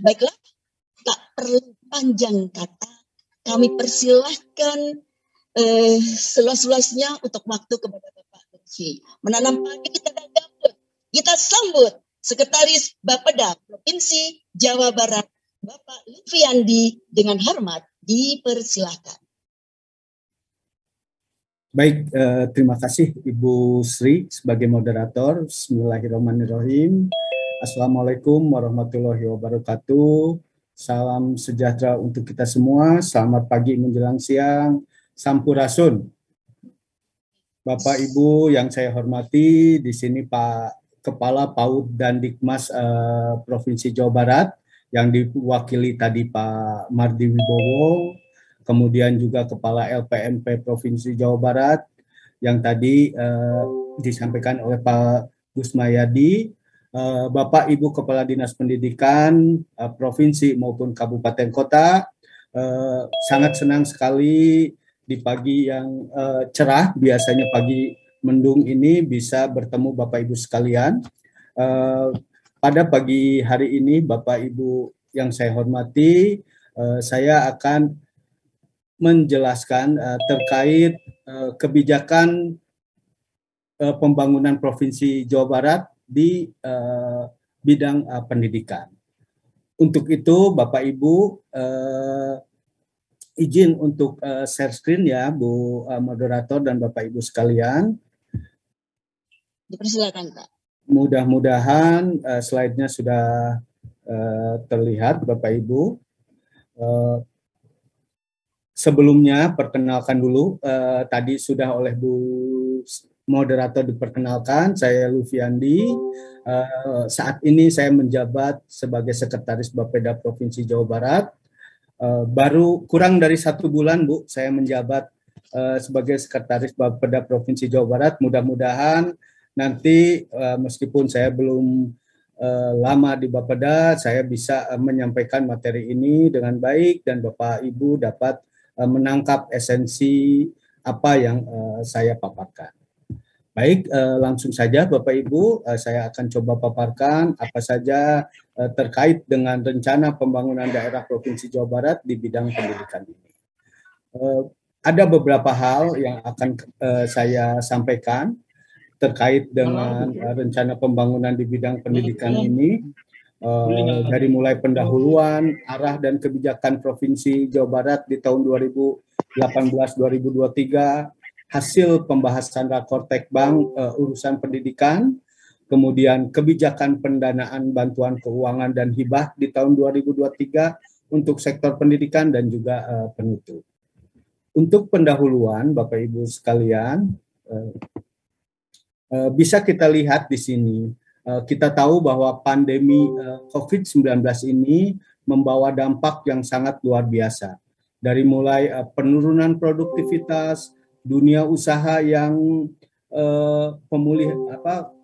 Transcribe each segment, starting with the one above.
Baiklah, tak perlu panjang kata, kami persilahkan seluas-luasnya untuk waktu kepada Bapak Lutfi. Menanam padi kita dan gambut. Kita sambut Sekretaris Bapeda Provinsi Jawa Barat, Bapak Lutfi Andi, dengan hormat dipersilahkan. Baik, terima kasih Ibu Sri sebagai moderator. Bismillahirrahmanirrahim. Assalamualaikum warahmatullahi wabarakatuh. Salam sejahtera untuk kita semua. Selamat pagi menjelang siang. Sampurasun. Bapak Ibu yang saya hormati, di sini Pak Kepala PAUD dan Dikmas Provinsi Jawa Barat yang diwakili tadi Pak Mardi Wibowo, kemudian juga Kepala LPMP Provinsi Jawa Barat yang tadi disampaikan oleh Pak Gusmayadi, Bapak Ibu Kepala Dinas Pendidikan Provinsi maupun Kabupaten Kota. Sangat senang sekali di pagi yang cerah, biasanya pagi mendung ini bisa bertemu Bapak Ibu sekalian. Pada pagi hari ini Bapak Ibu yang saya hormati, saya akan menjelaskan terkait kebijakan pembangunan Provinsi Jawa Barat di bidang pendidikan. Untuk itu Bapak Ibu izin untuk share screen ya Bu moderator dan Bapak Ibu sekalian. Dipersilakan Pak. Mudah-mudahan slide-nya sudah terlihat Bapak Ibu. Sebelumnya perkenalkan dulu, tadi sudah oleh Bu moderator diperkenalkan, saya Lutfi Andi. Saat ini saya menjabat sebagai Sekretaris Bapeda Provinsi Jawa Barat. Baru kurang dari 1 bulan Bu, saya menjabat sebagai Sekretaris Bapeda Provinsi Jawa Barat. Mudah-mudahan nanti meskipun saya belum lama di Bapeda, saya bisa menyampaikan materi ini dengan baik dan Bapak Ibu dapat menangkap esensi apa yang saya paparkan. Baik, langsung saja Bapak Ibu, saya akan coba paparkan apa saja terkait dengan rencana pembangunan daerah Provinsi Jawa Barat di bidang pendidikan ini. Ada beberapa hal yang akan saya sampaikan terkait dengan rencana pembangunan di bidang pendidikan ini, dari mulai pendahuluan, arah dan kebijakan Provinsi Jawa Barat di tahun 2018-2023, hasil pembahasan rakor Tekbang urusan pendidikan, kemudian kebijakan pendanaan bantuan keuangan dan hibah di tahun 2023 untuk sektor pendidikan dan juga penutup. Untuk pendahuluan Bapak Ibu sekalian, bisa kita lihat di sini, kita tahu bahwa pandemi COVID-19 ini membawa dampak yang sangat luar biasa. Dari mulai penurunan produktivitas, dunia usaha yang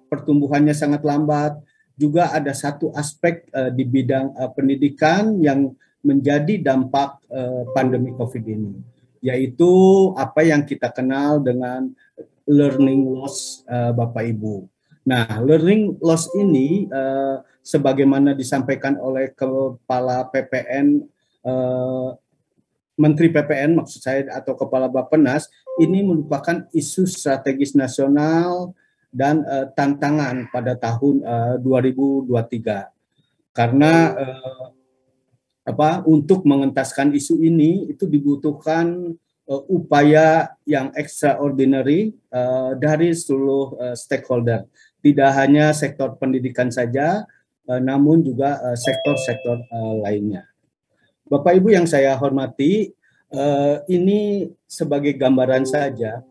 pertumbuhannya sangat lambat, juga ada satu aspek di bidang pendidikan yang menjadi dampak pandemi COVID ini, yaitu apa yang kita kenal dengan learning loss Bapak Ibu. Nah, learning loss ini sebagaimana disampaikan oleh Kepala PPN, Menteri PPN maksud saya atau Kepala Bappenas, ini merupakan isu strategis nasional dan tantangan pada tahun 2023. Karena untuk mengentaskan isu ini itu dibutuhkan upaya yang extraordinary dari seluruh stakeholder. Tidak hanya sektor pendidikan saja, namun juga sektor-sektor lainnya. Bapak Ibu yang saya hormati, ini sebagai gambaran saja,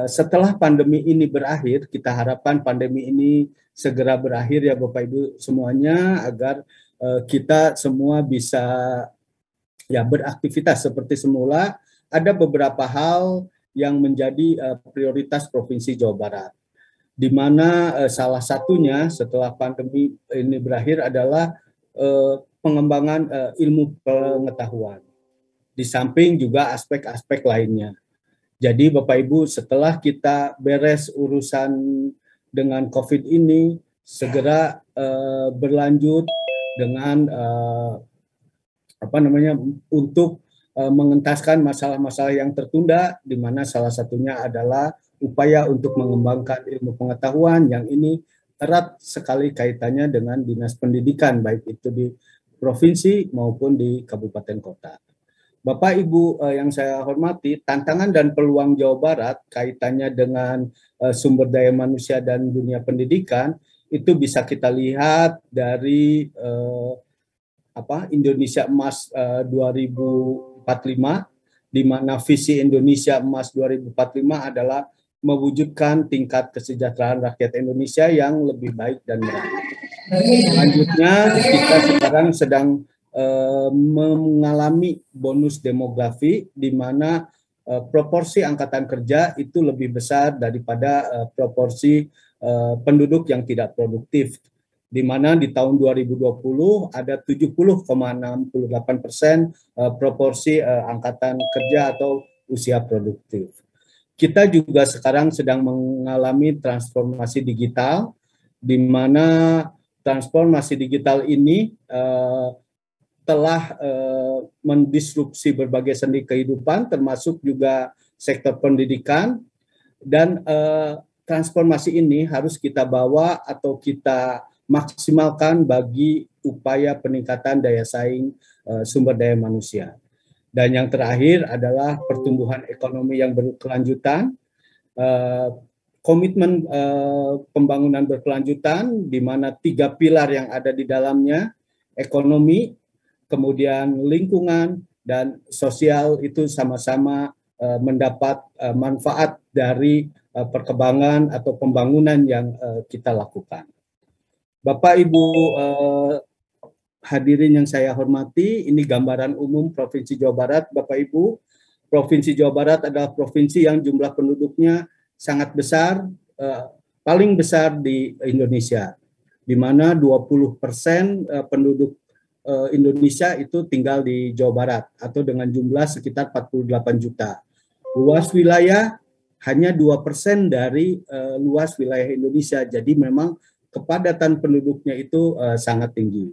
setelah pandemi ini berakhir, kita harapkan pandemi ini segera berakhir ya Bapak Ibu semuanya, agar kita semua bisa ya beraktivitas seperti semula. Ada beberapa hal yang menjadi prioritas Provinsi Jawa Barat, di mana salah satunya setelah pandemi ini berakhir adalah pengembangan ilmu pengetahuan, di samping juga aspek-aspek lainnya. Jadi Bapak Ibu, setelah kita beres urusan dengan COVID ini, segera berlanjut dengan untuk mengentaskan masalah-masalah yang tertunda, di mana salah satunya adalah upaya untuk mengembangkan ilmu pengetahuan yang ini erat sekali kaitannya dengan dinas pendidikan, baik itu di provinsi maupun di kabupaten kota. Bapak Ibu yang saya hormati, tantangan dan peluang Jawa Barat kaitannya dengan sumber daya manusia dan dunia pendidikan itu bisa kita lihat dari Indonesia Emas 2045, di mana visi Indonesia Emas 2045 adalah mewujudkan tingkat kesejahteraan rakyat Indonesia yang lebih baik dan merata. Selanjutnya, kita sekarang sedang mengalami bonus demografi, di mana proporsi angkatan kerja itu lebih besar daripada proporsi penduduk yang tidak produktif, di mana di tahun 2020 ada 70,68% proporsi angkatan kerja atau usia produktif. Kita juga sekarang sedang mengalami transformasi digital, di mana transformasi digital ini telah mendisrupsi berbagai sendi kehidupan, termasuk juga sektor pendidikan, dan transformasi ini harus kita bawa atau kita maksimalkan bagi upaya peningkatan daya saing sumber daya manusia. Dan yang terakhir adalah pertumbuhan ekonomi yang berkelanjutan, komitmen pembangunan berkelanjutan, di mana 3 pilar yang ada di dalamnya, ekonomi, kemudian lingkungan, dan sosial itu sama-sama mendapat manfaat dari perkembangan atau pembangunan yang kita lakukan. Bapak Ibu hadirin yang saya hormati, ini gambaran umum Provinsi Jawa Barat. Bapak Ibu, Provinsi Jawa Barat adalah provinsi yang jumlah penduduknya sangat besar, paling besar di Indonesia, di mana 20% penduduk Indonesia itu tinggal di Jawa Barat, atau dengan jumlah sekitar 48 juta. Luas wilayah hanya 2% dari luas wilayah Indonesia, jadi memang kepadatan penduduknya itu sangat tinggi.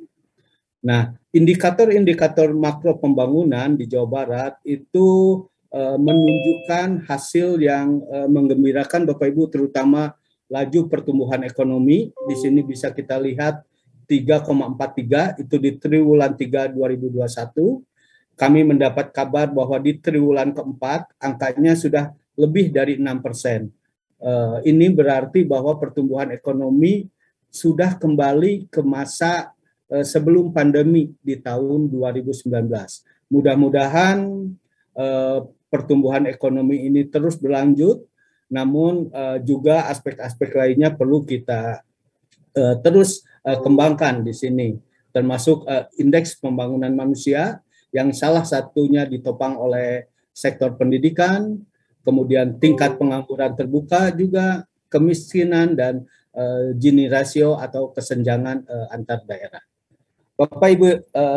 Nah, indikator-indikator makro pembangunan di Jawa Barat itu menunjukkan hasil yang menggembirakan Bapak Ibu, terutama laju pertumbuhan ekonomi. Di sini bisa kita lihat 3,43 itu di triwulan 3 2021. Kami mendapat kabar bahwa di triwulan keempat angkanya sudah lebih dari 6%. Ini berarti bahwa pertumbuhan ekonomi sudah kembali ke masa sebelum pandemi di tahun 2019. Mudah-mudahan pertumbuhan ekonomi ini terus berlanjut, namun juga aspek-aspek lainnya perlu kita terus kembangkan di sini, termasuk indeks pembangunan manusia yang salah satunya ditopang oleh sektor pendidikan, kemudian tingkat pengangguran terbuka juga, kemiskinan, dan Gini rasio atau kesenjangan antar daerah. Bapak Ibu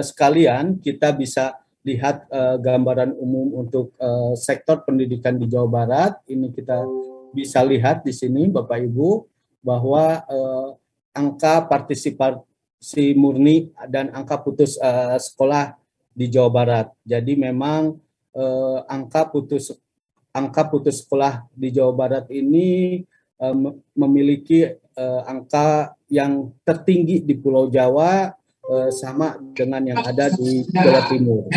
sekalian, kita bisa lihat gambaran umum untuk sektor pendidikan di Jawa Barat. Ini kita bisa lihat di sini Bapak Ibu bahwa angka partisipasi murni dan angka putus sekolah di Jawa Barat. Jadi memang angka putus sekolah di Jawa Barat ini memiliki angka yang tertinggi di Pulau Jawa, sama dengan yang ada di Jawa Timur.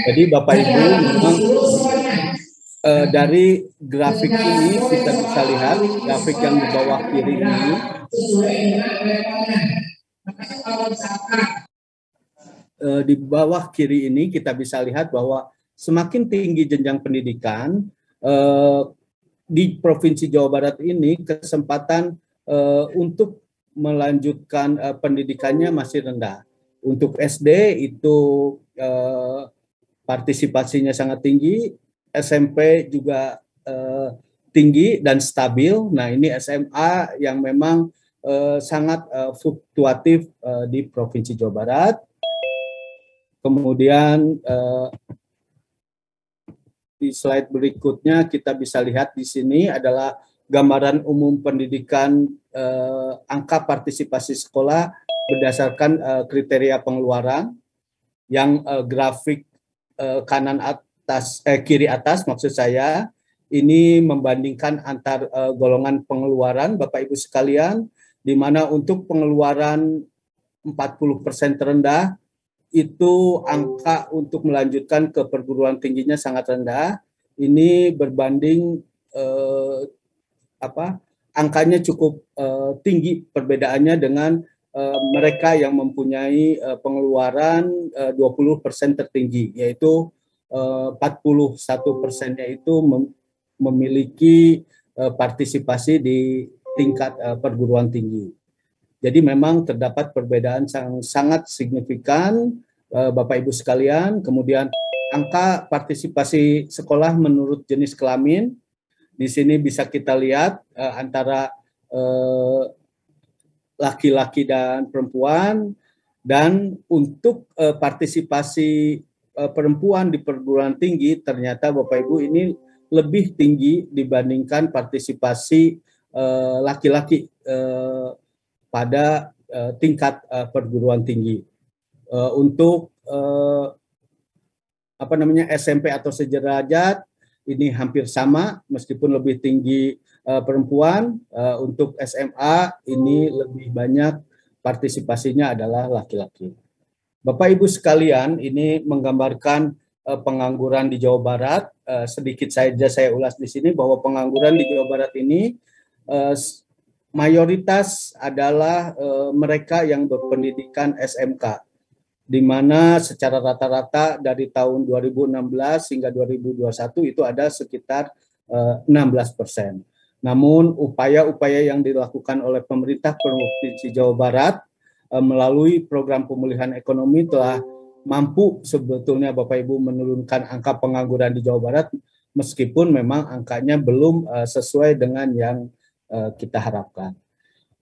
Jadi Bapak Ibu, memang dari grafik ini kita bisa lihat, grafik yang di bawah kiri ini, di bawah kiri ini kita bisa lihat bahwa semakin tinggi jenjang pendidikan, di Provinsi Jawa Barat ini kesempatan untuk melanjutkan pendidikannya masih rendah. Untuk SD itu partisipasinya sangat tinggi, SMP juga tinggi dan stabil. Nah, ini SMA yang memang sangat fluktuatif di Provinsi Jawa Barat. Kemudian di slide berikutnya kita bisa lihat di sini adalah gambaran umum pendidikan angka partisipasi sekolah berdasarkan kriteria pengeluaran yang grafik kanan atas kiri atas maksud saya ini membandingkan antar golongan pengeluaran Bapak Ibu sekalian, di mana untuk pengeluaran 40% terendah itu angka untuk melanjutkan ke perguruan tingginya sangat rendah. Ini berbanding angkanya cukup tinggi perbedaannya dengan mereka yang mempunyai pengeluaran 20% tertinggi, yaitu 41%-nya itu memiliki partisipasi di tingkat perguruan tinggi. Jadi memang terdapat perbedaan sangat signifikan Bapak Ibu sekalian. Kemudian angka partisipasi sekolah menurut jenis kelamin, di sini bisa kita lihat antara laki-laki dan perempuan, dan untuk partisipasi perempuan di perguruan tinggi ternyata Bapak Ibu ini lebih tinggi dibandingkan partisipasi laki-laki pada tingkat perguruan tinggi. Untuk SMP atau sederajat ini hampir sama meskipun lebih tinggi perempuan. Untuk SMA ini lebih banyak partisipasinya adalah laki-laki. Bapak Ibu sekalian, ini menggambarkan pengangguran di Jawa Barat. Sedikit saja saya ulas di sini bahwa pengangguran di Jawa Barat ini mayoritas adalah mereka yang berpendidikan SMK, di mana secara rata-rata dari tahun 2016 hingga 2021 itu ada sekitar 16%. Namun upaya-upaya yang dilakukan oleh pemerintah Provinsi Jawa Barat melalui program pemulihan ekonomi telah mampu sebetulnya Bapak Ibu menurunkan angka pengangguran di Jawa Barat, meskipun memang angkanya belum sesuai dengan yang kita harapkan.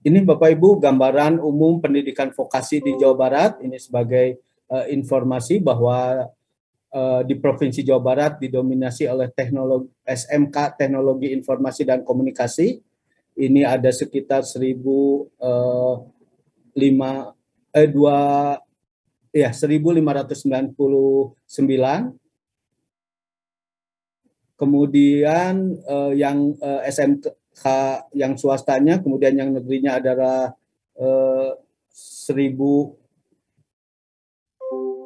Ini Bapak Ibu gambaran umum pendidikan vokasi di Jawa Barat. Ini sebagai informasi bahwa di Provinsi Jawa Barat didominasi oleh teknologi SMK Teknologi Informasi dan Komunikasi. Ini ada sekitar 1.599. Kemudian yang SMK yang swastanya, kemudian yang negerinya adalah 1.000.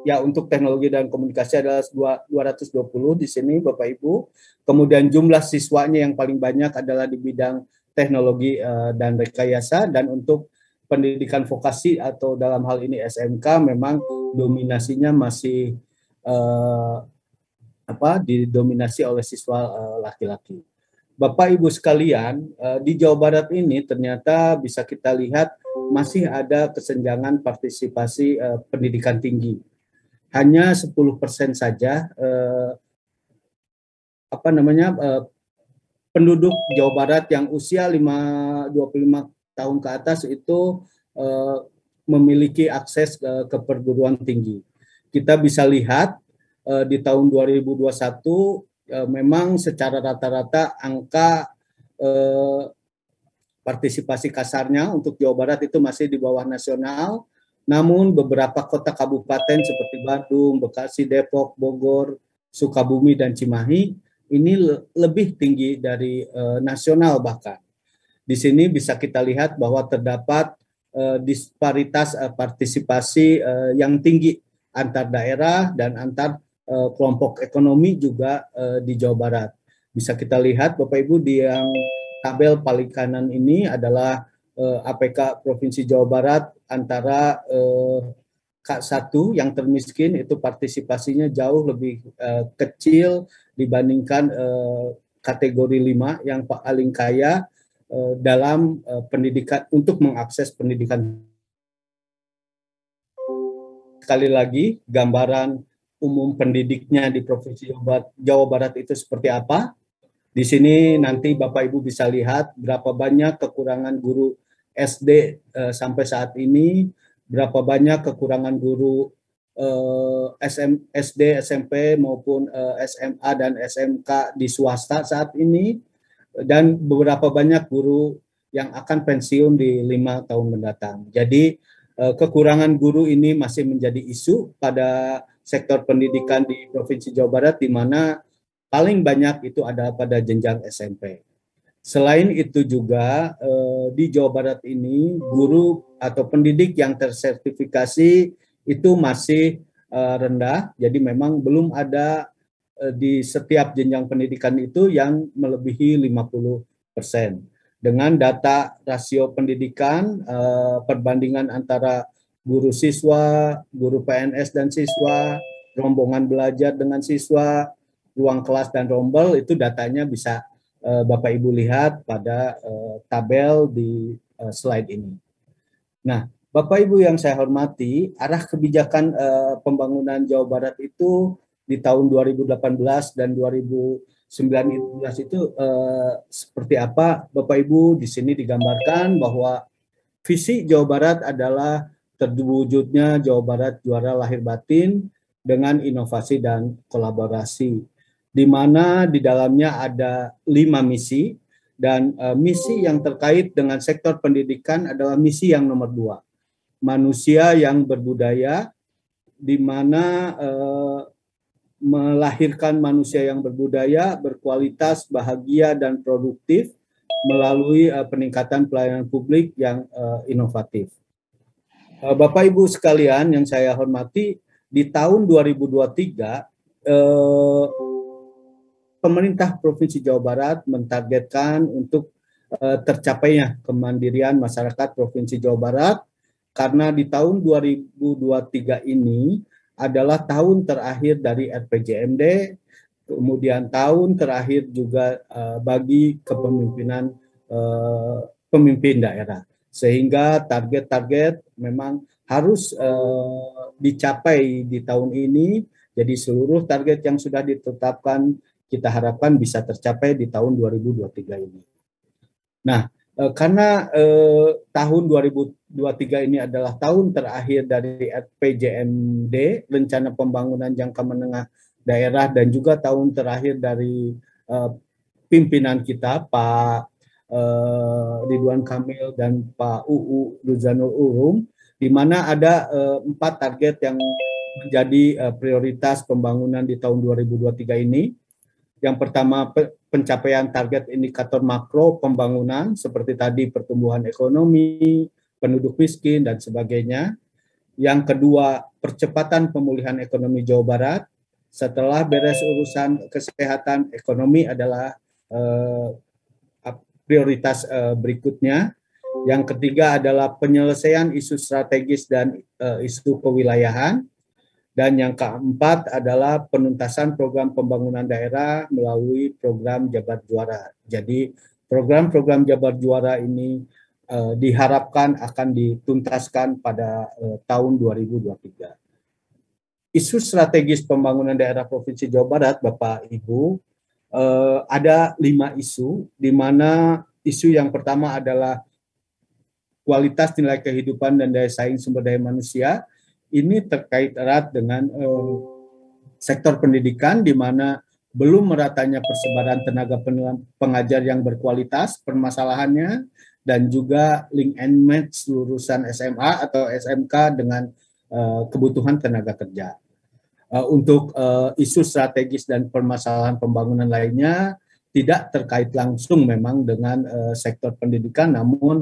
Ya, untuk teknologi dan komunikasi adalah 220 di sini Bapak Ibu. Kemudian jumlah siswanya yang paling banyak adalah di bidang teknologi dan rekayasa, dan untuk pendidikan vokasi atau dalam hal ini SMK memang dominasinya masih didominasi oleh siswa laki-laki. Bapak Ibu sekalian, di Jawa Barat ini ternyata bisa kita lihat masih ada kesenjangan partisipasi pendidikan tinggi. Hanya 10% saja penduduk Jawa Barat yang usia 25 tahun ke atas itu memiliki akses ke perguruan tinggi. Kita bisa lihat di tahun 2021 memang secara rata-rata angka partisipasi kasarnya untuk Jawa Barat itu masih di bawah nasional. Namun beberapa kota kabupaten seperti Bandung, Bekasi, Depok, Bogor, Sukabumi, dan Cimahi ini lebih tinggi dari nasional bahkan. Di sini bisa kita lihat bahwa terdapat disparitas partisipasi yang tinggi antar daerah dan antar kelompok ekonomi juga di Jawa Barat. Bisa kita lihat Bapak Ibu di yang tabel paling kanan ini adalah APK Provinsi Jawa Barat antara K1 yang termiskin itu partisipasinya jauh lebih kecil dibandingkan kategori 5 yang paling kaya dalam pendidikan untuk mengakses pendidikan. Sekali lagi gambaran umum pendidiknya di Provinsi Jawa Barat itu seperti apa. Di sini nanti Bapak Ibu bisa lihat berapa banyak kekurangan guru SD sampai saat ini, berapa banyak kekurangan guru SD, SMP maupun SMA dan SMK di swasta saat ini. dan beberapa banyak guru yang akan pensiun di 5 tahun mendatang. Jadi kekurangan guru ini masih menjadi isu pada sektor pendidikan di Provinsi Jawa Barat, di mana paling banyak itu ada pada jenjang SMP. Selain itu juga di Jawa Barat ini guru atau pendidik yang tersertifikasi itu masih rendah. Jadi memang belum ada di setiap jenjang pendidikan itu yang melebihi 50%. Dengan data rasio pendidikan, perbandingan antara guru siswa, guru PNS dan siswa, rombongan belajar dengan siswa, ruang kelas dan rombel, itu datanya bisa Bapak Ibu lihat pada tabel di slide ini. Nah, Bapak Ibu yang saya hormati, arah kebijakan pembangunan Jawa Barat itu di tahun 2018 dan 2019 itu seperti apa? Bapak Ibu di sini digambarkan bahwa visi Jawa Barat adalah terwujudnya Jawa Barat juara lahir batin dengan inovasi dan kolaborasi, di mana di dalamnya ada 5 misi, dan misi yang terkait dengan sektor pendidikan adalah misi yang nomor 2, manusia yang berbudaya, di mana melahirkan manusia yang berbudaya, berkualitas, bahagia, dan produktif melalui peningkatan pelayanan publik yang inovatif. Bapak Ibu sekalian yang saya hormati, di tahun 2023 pemerintah Provinsi Jawa Barat mentargetkan untuk tercapainya kemandirian masyarakat Provinsi Jawa Barat, karena di tahun 2023 ini adalah tahun terakhir dari RPJMD, kemudian tahun terakhir juga bagi kepemimpinan pemimpin daerah. Sehingga target-target memang harus dicapai di tahun ini. Jadi seluruh target yang sudah ditetapkan kita harapkan bisa tercapai di tahun 2023 ini. Nah, karena tahun 2023 ini adalah tahun terakhir dari RPJMD, Rencana Pembangunan Jangka Menengah Daerah, dan juga tahun terakhir dari pimpinan kita, Pak Ridwan Kamil dan Pak UU Ruzanul Ulum, di mana ada 4 target yang menjadi prioritas pembangunan di tahun 2023 ini. Yang pertama, pencapaian target indikator makro pembangunan seperti tadi pertumbuhan ekonomi, penduduk miskin, dan sebagainya. Yang kedua, percepatan pemulihan ekonomi Jawa Barat. Setelah beres urusan kesehatan, ekonomi adalah prioritas berikutnya. Yang ketiga adalah penyelesaian isu strategis dan isu kewilayahan. Dan yang keempat adalah penuntasan program pembangunan daerah melalui program Jabar Juara. Jadi program-program Jabar Juara ini diharapkan akan dituntaskan pada tahun 2023. Isu strategis pembangunan daerah Provinsi Jawa Barat, Bapak Ibu, ada 5 isu, di mana isu yang pertama adalah kualitas nilai kehidupan dan daya saing sumber daya manusia. Ini terkait erat dengan sektor pendidikan, di mana belum meratanya persebaran tenaga pengajar yang berkualitas permasalahannya, dan juga link and match lulusan SMA atau SMK dengan kebutuhan tenaga kerja. Untuk isu strategis dan permasalahan pembangunan lainnya tidak terkait langsung memang dengan sektor pendidikan, namun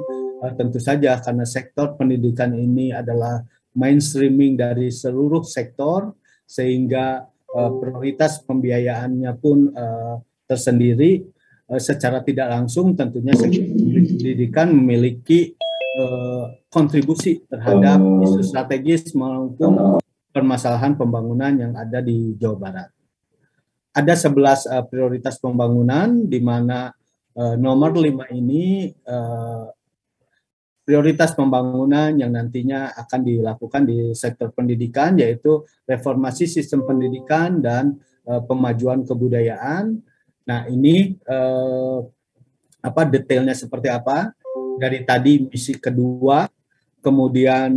tentu saja karena sektor pendidikan ini adalah mainstreaming dari seluruh sektor, sehingga prioritas pembiayaannya pun tersendiri. Secara tidak langsung tentunya sektor pendidikan memiliki kontribusi terhadap isu strategis maupun permasalahan pembangunan yang ada di Jawa Barat. Ada 11 prioritas pembangunan, di mana nomor 5 ini prioritas pembangunan yang nantinya akan dilakukan di sektor pendidikan, yaitu reformasi sistem pendidikan dan pemajuan kebudayaan. Nah, ini detailnya seperti apa? Dari tadi misi kedua, kemudian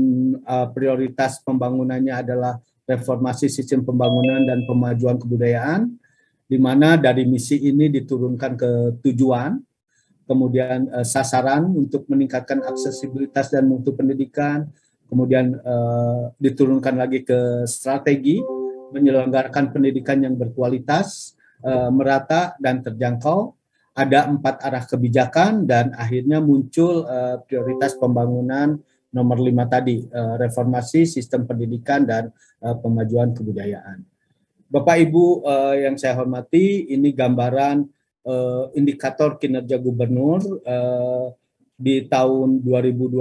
prioritas pembangunannya adalah reformasi sistem pembangunan dan pemajuan kebudayaan. di mana dari misi ini diturunkan ke tujuan, kemudian sasaran untuk meningkatkan aksesibilitas dan mutu pendidikan, kemudian diturunkan lagi ke strategi, menyelenggarakan pendidikan yang berkualitas, merata dan terjangkau, ada 4 arah kebijakan, dan akhirnya muncul prioritas pembangunan nomor 5 tadi, reformasi sistem pendidikan dan pemajuan kebudayaan. Bapak Ibu yang saya hormati, ini gambaran indikator kinerja gubernur di tahun 2021,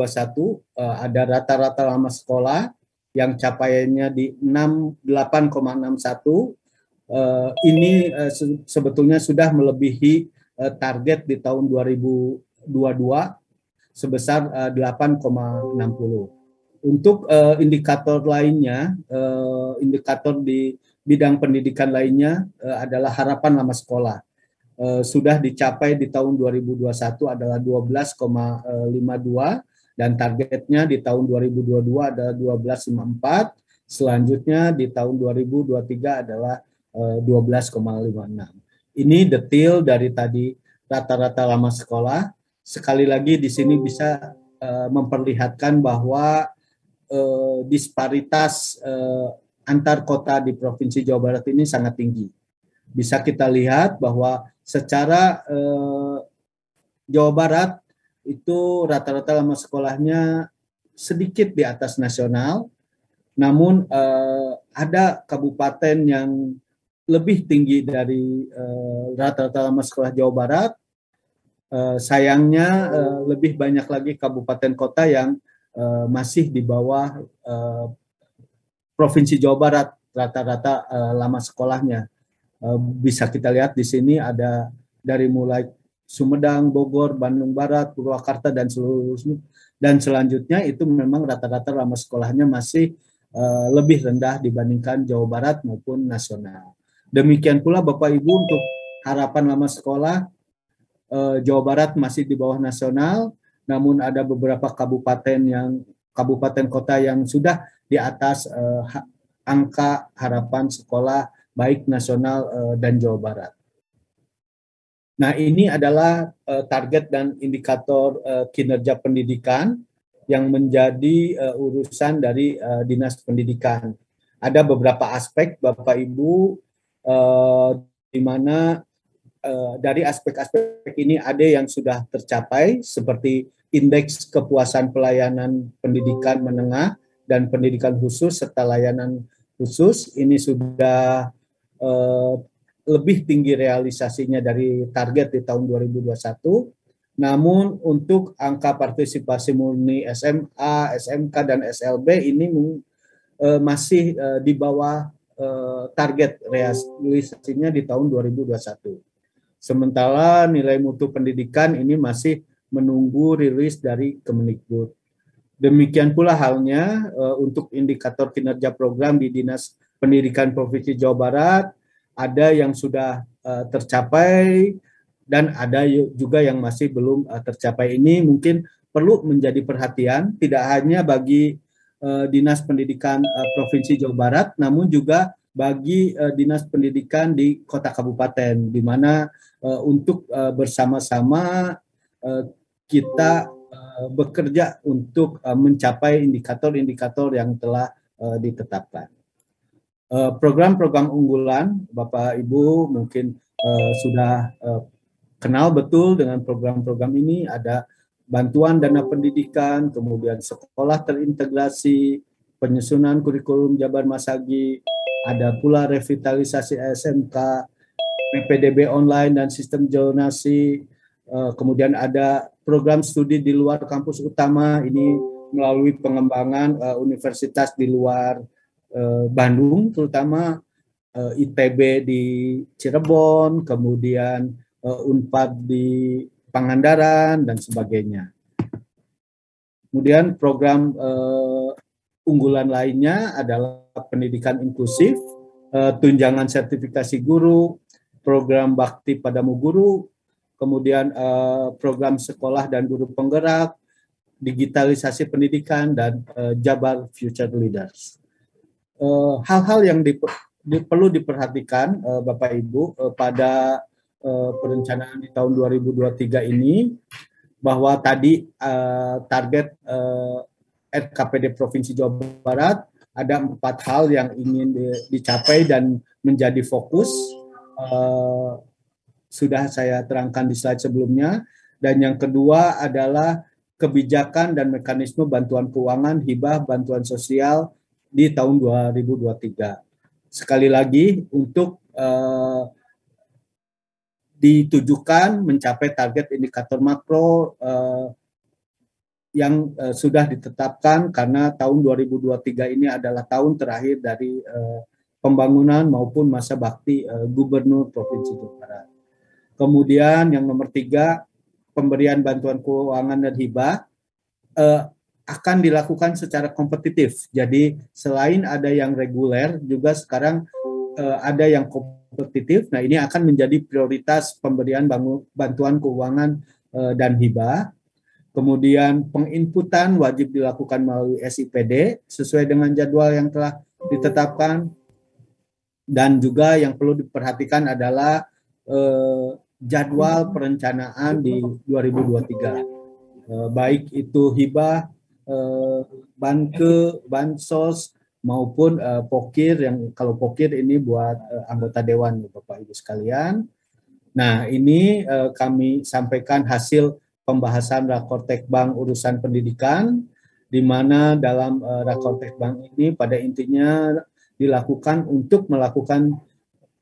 ada rata-rata lama sekolah yang capaiannya di 8,61. Ini sebetulnya sudah melebihi target di tahun 2022 sebesar 8,60. Untuk indikator lainnya, indikator di bidang pendidikan lainnya adalah harapan lama sekolah. Sudah dicapai di tahun 2021 adalah 12,52 dan targetnya di tahun 2022 adalah 12,54. Selanjutnya di tahun 2023 adalah 12,56. Ini detail dari tadi rata-rata lama sekolah. Sekali lagi di sini bisa memperlihatkan bahwa disparitas antar kota di Provinsi Jawa Barat ini sangat tinggi. Bisa kita lihat bahwa secara Jawa Barat itu rata-rata lama sekolahnya sedikit di atas nasional, namun ada kabupaten yang lebih tinggi dari rata-rata lama sekolah Jawa Barat. Sayangnya lebih banyak lagi kabupaten kota yang masih di bawah Provinsi Jawa Barat rata-rata lama sekolahnya. Bisa kita lihat di sini ada dari mulai Sumedang, Bogor, Bandung Barat, Purwakarta dan selanjutnya itu memang rata-rata lama sekolahnya masih lebih rendah dibandingkan Jawa Barat maupun nasional. Demikian pula Bapak Ibu untuk harapan lama sekolah Jawa Barat masih di bawah nasional, namun ada beberapa kabupaten kota yang sudah di atas angka harapan sekolah baik nasional dan Jawa Barat. Nah, ini adalah target dan indikator kinerja pendidikan yang menjadi urusan dari Dinas Pendidikan. Ada beberapa aspek Bapak Ibu di mana dari aspek-aspek ini ada yang sudah tercapai seperti indeks kepuasan pelayanan pendidikan menengah dan pendidikan khusus serta layanan khusus. Ini sudah lebih tinggi realisasinya dari target di tahun 2021. Namun untuk angka partisipasi murni SMA, SMK, dan SLB ini masih di bawah target realisasinya di tahun 2021. Sementara nilai mutu pendidikan ini masih menunggu rilis dari Kemendikbud. Demikian pula halnya untuk indikator kinerja program di Dinas Pendidikan Provinsi Jawa Barat, ada yang sudah tercapai dan ada juga yang masih belum tercapai. Ini mungkin perlu menjadi perhatian, tidak hanya bagi Dinas Pendidikan Provinsi Jawa Barat, namun juga bagi Dinas Pendidikan di kota kabupaten, di mana untuk bersama-sama kita bekerja untuk mencapai indikator-indikator yang telah ditetapkan. Program-program unggulan, Bapak Ibu mungkin sudah kenal betul dengan program-program ini. Ada bantuan dana pendidikan, kemudian sekolah terintegrasi, penyusunan kurikulum Jabar Masagi, ada pula revitalisasi SMK, PPDB online dan sistem zonasi, kemudian ada program studi di luar kampus utama, ini melalui pengembangan universitas di luar Bandung, terutama ITB di Cirebon, kemudian Unpad di Pangandaran, dan sebagainya. Kemudian program unggulan lainnya adalah pendidikan inklusif, tunjangan sertifikasi guru, program bakti padamu guru, kemudian program sekolah dan guru penggerak, digitalisasi pendidikan, dan Jabar Future Leaders. Hal-hal yang perlu diperhatikan Bapak Ibu pada perencanaan di tahun 2023 ini, bahwa tadi target RKPD Provinsi Jawa Barat ada 4 hal yang ingin dicapai dan menjadi fokus. Sudah saya terangkan di slide sebelumnya. Dan yang kedua adalah kebijakan dan mekanisme bantuan keuangan, hibah, bantuan sosial di tahun 2023. Sekali lagi, untuk ditujukan mencapai target indikator makro yang sudah ditetapkan, karena tahun 2023 ini adalah tahun terakhir dari pembangunan maupun masa bakti Gubernur Provinsi Jawa Barat. Kemudian yang nomor 3, pemberian bantuan keuangan dan hibah akan dilakukan secara kompetitif. Jadi selain ada yang reguler, juga sekarang ada yang kompetitif. Nah, ini akan menjadi prioritas pemberian bantuan keuangan dan hibah. Kemudian penginputan wajib dilakukan melalui SIPD sesuai dengan jadwal yang telah ditetapkan. Dan juga yang perlu diperhatikan adalah jadwal perencanaan di 2023. Baik itu hibah, bansos, maupun pokir, yang kalau pokir ini buat anggota dewan, Bapak Ibu sekalian. Nah, ini kami sampaikan hasil pembahasan Rakortekbang urusan pendidikan, di mana dalam Rakortekbang ini pada intinya dilakukan untuk melakukan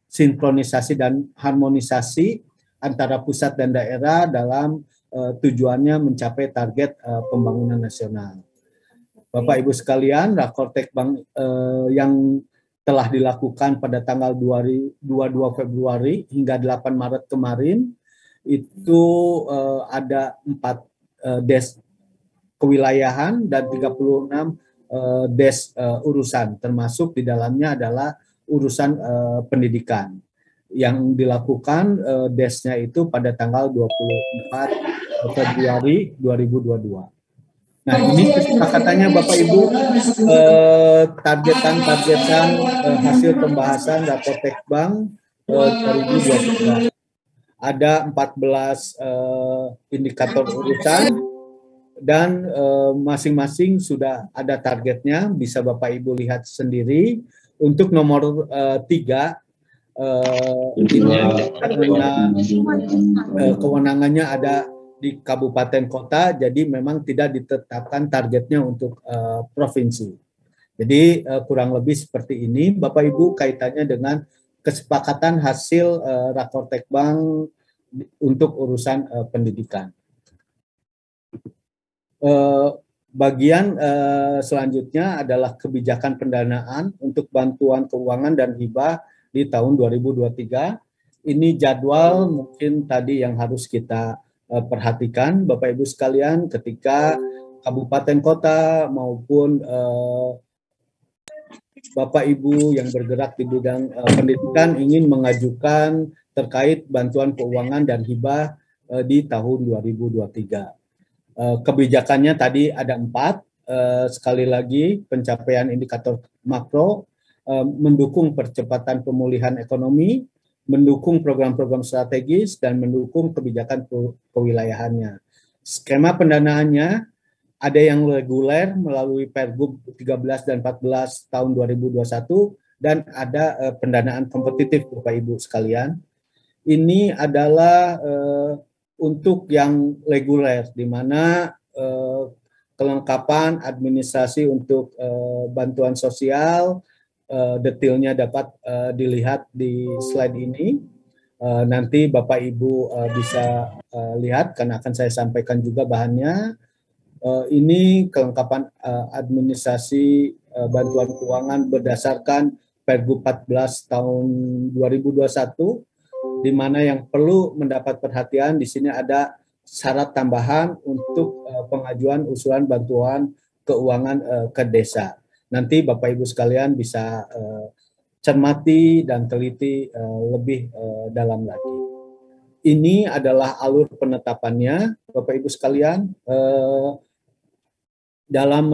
sinkronisasi dan harmonisasi antara pusat dan daerah dalam tujuannya mencapai target pembangunan nasional. Bapak Ibu sekalian, Rakortekbang yang telah dilakukan pada tanggal 22 Februari hingga 8 Maret kemarin, itu ada 4 des kewilayahan dan 36 des urusan, termasuk di dalamnya adalah urusan pendidikan. Yang dilakukan desnya itu pada tanggal 24 Februari 2022. Nah, ini kesepakatannya Bapak Ibu, targetan hasil pembahasan Rakortekbang 2023. Ada 14 indikator urusan dan masing-masing sudah ada targetnya, bisa Bapak Ibu lihat sendiri. Untuk nomor 3, kewenangannya ada di kabupaten kota, jadi memang tidak ditetapkan targetnya untuk provinsi. Jadi kurang lebih seperti ini Bapak Ibu, kaitannya dengan kesepakatan hasil Rakortekbang untuk urusan pendidikan. Bagian selanjutnya adalah kebijakan pendanaan untuk bantuan keuangan dan hibah di tahun 2023. Ini jadwal mungkin tadi yang harus kita perhatikan Bapak Ibu sekalian, ketika kabupaten kota maupun Bapak Ibu yang bergerak di bidang pendidikan ingin mengajukan terkait bantuan keuangan dan hibah di tahun 2023. Kebijakannya tadi ada 4. Sekali lagi, pencapaian indikator makro, mendukung percepatan pemulihan ekonomi, mendukung program-program strategis, dan mendukung kebijakan kewilayahannya. Skema pendanaannya ada yang reguler melalui Pergub 13 dan 14 tahun 2021, dan ada pendanaan kompetitif Bapak Ibu sekalian. Ini adalah untuk yang reguler, di mana kelengkapan administrasi untuk bantuan sosial detailnya dapat dilihat di slide ini. Nanti Bapak Ibu bisa lihat, karena akan saya sampaikan juga bahannya. Ini kelengkapan administrasi bantuan keuangan berdasarkan Pergub 14 tahun 2021, di mana yang perlu mendapat perhatian di sini ada syarat tambahan untuk pengajuan usulan bantuan keuangan ke desa. Nanti Bapak Ibu sekalian bisa cermati dan teliti lebih dalam lagi. Ini adalah alur penetapannya Bapak Ibu sekalian. Dalam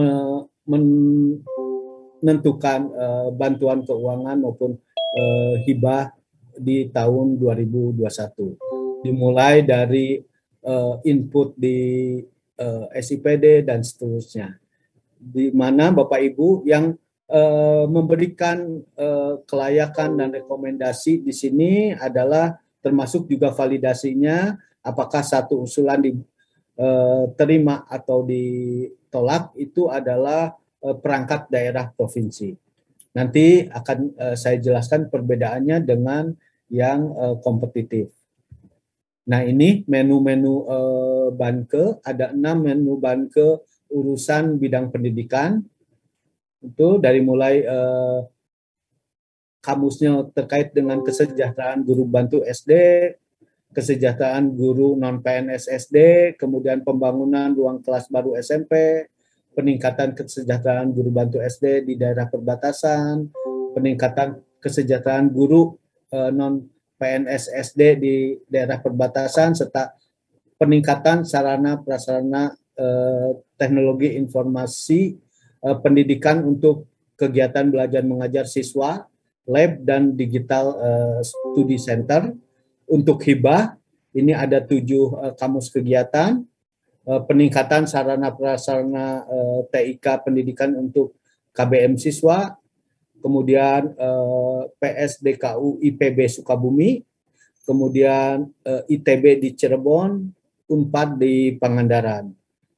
menentukan bantuan keuangan maupun hibah di tahun 2021. Dimulai dari input di SIPD dan seterusnya. Di mana Bapak Ibu yang memberikan kelayakan dan rekomendasi di sini adalah termasuk juga validasinya apakah satu usulan diterima atau ditolak itu adalah perangkat daerah provinsi. Nanti akan saya jelaskan perbedaannya dengan yang kompetitif. Nah, ini menu-menu banke, ada 6 menu banke urusan bidang pendidikan. Itu dari mulai kamusnya terkait dengan kesejahteraan guru bantu SD, kesejahteraan guru non-PNS SD, kemudian pembangunan ruang kelas baru SMP, peningkatan kesejahteraan guru bantu SD di daerah perbatasan, peningkatan kesejahteraan guru non-PNS SD di daerah perbatasan, serta peningkatan sarana prasarana teknologi informasi pendidikan untuk kegiatan belajar mengajar siswa, lab dan digital studi center. Untuk hibah ini ada 7 kamus kegiatan, peningkatan sarana prasarana TIK pendidikan untuk KBM siswa, kemudian PSDKU IPB Sukabumi, kemudian ITB di Cirebon, Unpad di Pangandaran.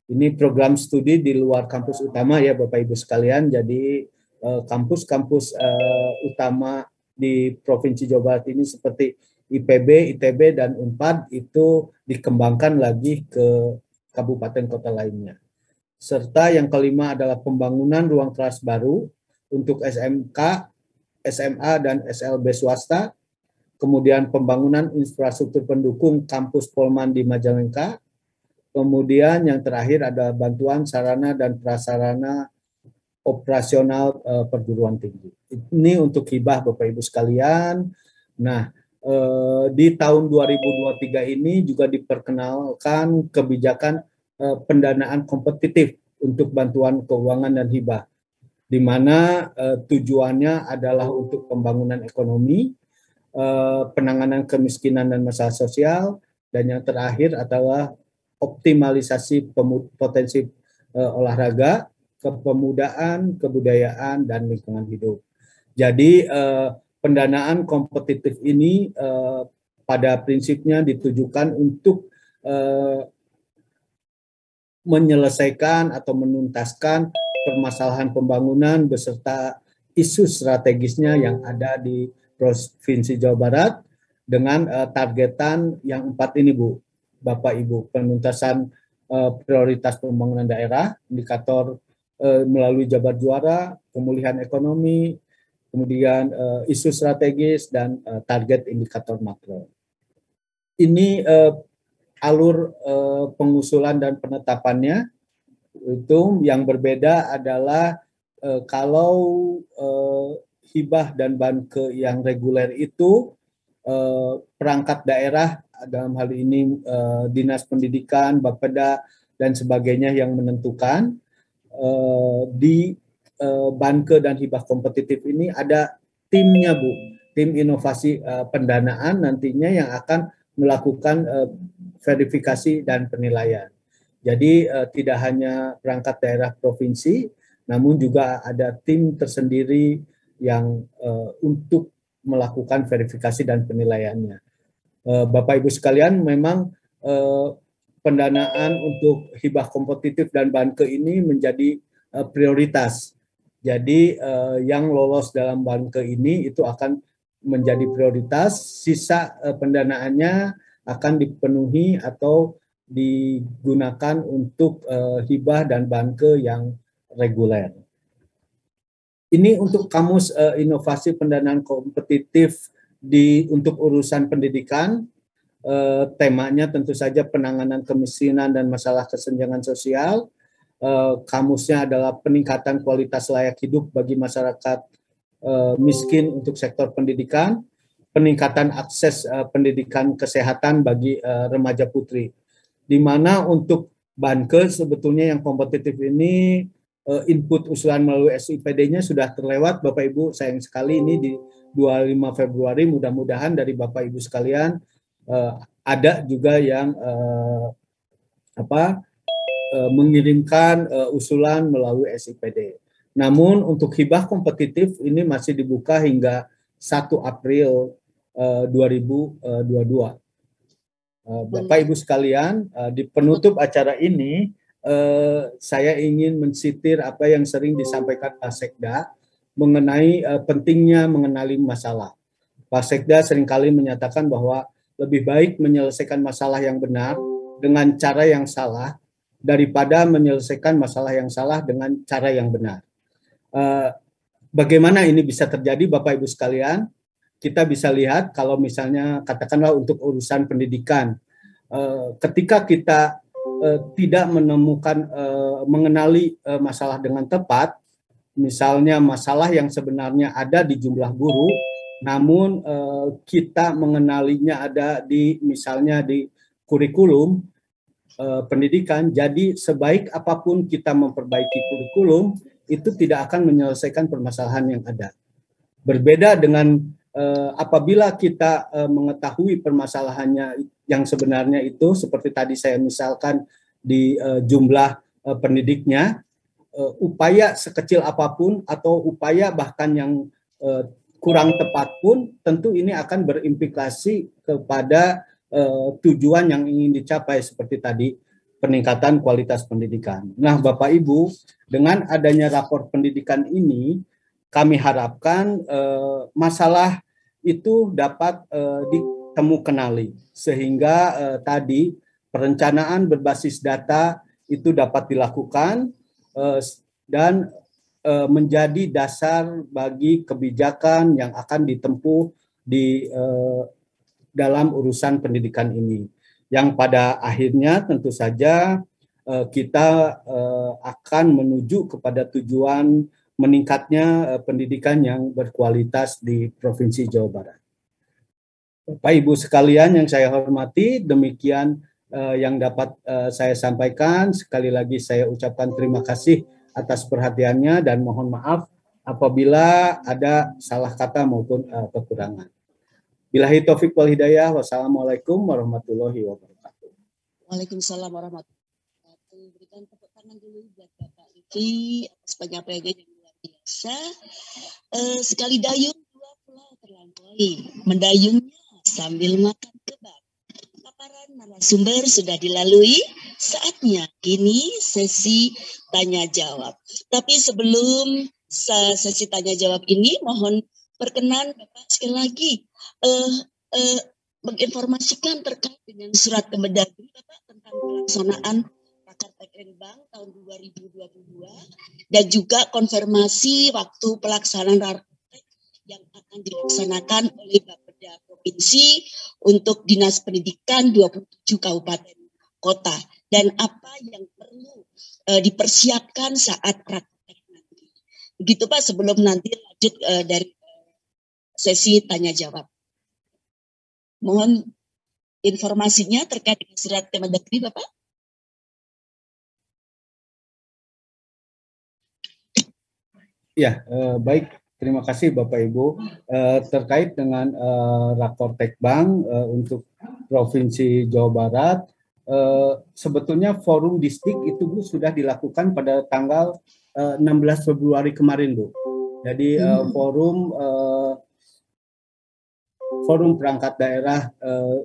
Ini program studi di luar kampus utama ya Bapak Ibu sekalian. Jadi kampus-kampus utama di Provinsi Jawa Barat ini seperti IPB, ITB, dan Unpad itu dikembangkan lagi ke kabupaten kota lainnya. Serta yang kelima adalah pembangunan ruang kelas baru untuk SMK, SMA, dan SLB swasta. Kemudian pembangunan infrastruktur pendukung kampus Polman di Majalengka. Kemudian yang terakhir ada bantuan sarana dan prasarana operasional perguruan tinggi. Ini untuk hibah Bapak Ibu sekalian. Nah, di tahun 2023 ini juga diperkenalkan kebijakan pendanaan kompetitif untuk bantuan keuangan dan hibah, di mana tujuannya adalah untuk pembangunan ekonomi, penanganan kemiskinan dan masalah sosial, dan yang terakhir adalah optimalisasi potensi olahraga, kepemudaan, kebudayaan, dan lingkungan hidup. Jadi pendanaan kompetitif ini pada prinsipnya ditujukan untuk menyelesaikan atau menuntaskan permasalahan pembangunan beserta isu strategisnya yang ada di Provinsi Jawa Barat dengan targetan yang 4 ini Bu, Bapak Ibu, penuntasan prioritas pembangunan daerah, indikator melalui jabar juara, pemulihan ekonomi, kemudian isu strategis dan target indikator makro. Ini alur pengusulan dan penetapannya. Itu yang berbeda adalah kalau hibah dan banke yang reguler itu perangkat daerah dalam hal ini Dinas Pendidikan, Bapeda dan sebagainya yang menentukan. Di banke dan hibah kompetitif ini ada timnya Bu, tim inovasi pendanaan nantinya yang akan melakukan verifikasi dan penilaian. Jadi tidak hanya perangkat daerah provinsi, namun juga ada tim tersendiri yang untuk melakukan verifikasi dan penilaiannya. Bapak Ibu sekalian, memang pendanaan untuk hibah kompetitif dan banke ini menjadi prioritas. Jadi yang lolos dalam banke ini itu akan menjadi prioritas, sisa pendanaannya akan dipenuhi atau digunakan untuk hibah dan banke yang reguler. Ini untuk kamus inovasi pendanaan kompetitif untuk urusan pendidikan. Temanya tentu saja penanganan kemiskinan dan masalah kesenjangan sosial. Kamusnya adalah peningkatan kualitas layak hidup bagi masyarakat miskin untuk sektor pendidikan, peningkatan akses pendidikan kesehatan bagi remaja putri. Di mana untuk banke sebetulnya yang kompetitif ini input usulan melalui SIPD-nya sudah terlewat, Bapak Ibu. Sayang sekali ini di 25 Februari, mudah-mudahan dari Bapak Ibu sekalian ada juga yang mengirimkan usulan melalui SIPD. Namun untuk hibah kompetitif ini masih dibuka hingga 1 April 2022. Bapak Ibu sekalian, di penutup acara ini saya ingin mensitir apa yang sering disampaikan Pak Sekda mengenai pentingnya mengenali masalah. Pak Sekda seringkali menyatakan bahwa lebih baik menyelesaikan masalah yang benar dengan cara yang salah daripada menyelesaikan masalah yang salah dengan cara yang benar. Bagaimana ini bisa terjadi, Bapak Ibu sekalian? Kita bisa lihat kalau misalnya katakanlah untuk urusan pendidikan, ketika kita tidak menemukan mengenali masalah dengan tepat, misalnya masalah yang sebenarnya ada di jumlah guru, namun kita mengenalinya ada di misalnya di kurikulum pendidikan. Jadi sebaik apapun kita memperbaiki kurikulum, itu tidak akan menyelesaikan permasalahan yang ada. Berbeda dengan apabila kita mengetahui permasalahannya yang sebenarnya itu, seperti tadi saya misalkan di jumlah pendidiknya, upaya sekecil apapun atau upaya bahkan yang kurang tepat pun tentu ini akan berimplikasi kepada tujuan yang ingin dicapai seperti tadi peningkatan kualitas pendidikan. Nah, Bapak Ibu, dengan adanya rapor pendidikan ini kami harapkan masalah itu dapat ditemukanali sehingga tadi perencanaan berbasis data itu dapat dilakukan dan menjadi dasar bagi kebijakan yang akan ditempuh di dalam urusan pendidikan ini. Yang pada akhirnya tentu saja kita akan menuju kepada tujuan meningkatnya pendidikan yang berkualitas di Provinsi Jawa Barat. Bapak Ibu sekalian yang saya hormati, demikian yang dapat saya sampaikan. Sekali lagi saya ucapkan terima kasih atas perhatiannya dan mohon maaf apabila ada salah kata maupun kekurangan. Billahi taufiq wal hidayah. Wassalamualaikum warahmatullahi wabarakatuh. Waalaikumsalam warahmatullahi wabarakatuh. Berikan tepuk tangan dulu buat Bapak Livi atas penyampaiannya yang luar biasa. Sekali dayung dua pulau terlampaui. Mendayungnya sambil makan kebab. Paparan narasumber sudah dilalui. Saatnya kini sesi tanya jawab. Tapi sebelum sesi tanya jawab ini, mohon perkenan Bapak sekali lagi menginformasikan terkait dengan surat Kemendagri Bapak tentang pelaksanaan Rakertek Renbang tahun 2022 dan juga konfirmasi waktu pelaksanaan Rakertek yang akan dilaksanakan oleh Bapeda Provinsi untuk Dinas Pendidikan 27 Kabupaten Kota dan apa yang perlu dipersiapkan saat praktek nanti. Begitu Pak, sebelum nanti lanjut dari sesi tanya jawab. Mohon informasinya terkait dengan surat Kemendagri Bapak. Ya, baik. Terima kasih Bapak Ibu. Terkait dengan Rakortekbang untuk Provinsi Jawa Barat, sebetulnya forum distrik itu Bu sudah dilakukan pada tanggal 16 Februari kemarin Bu. Jadi forum perangkat daerah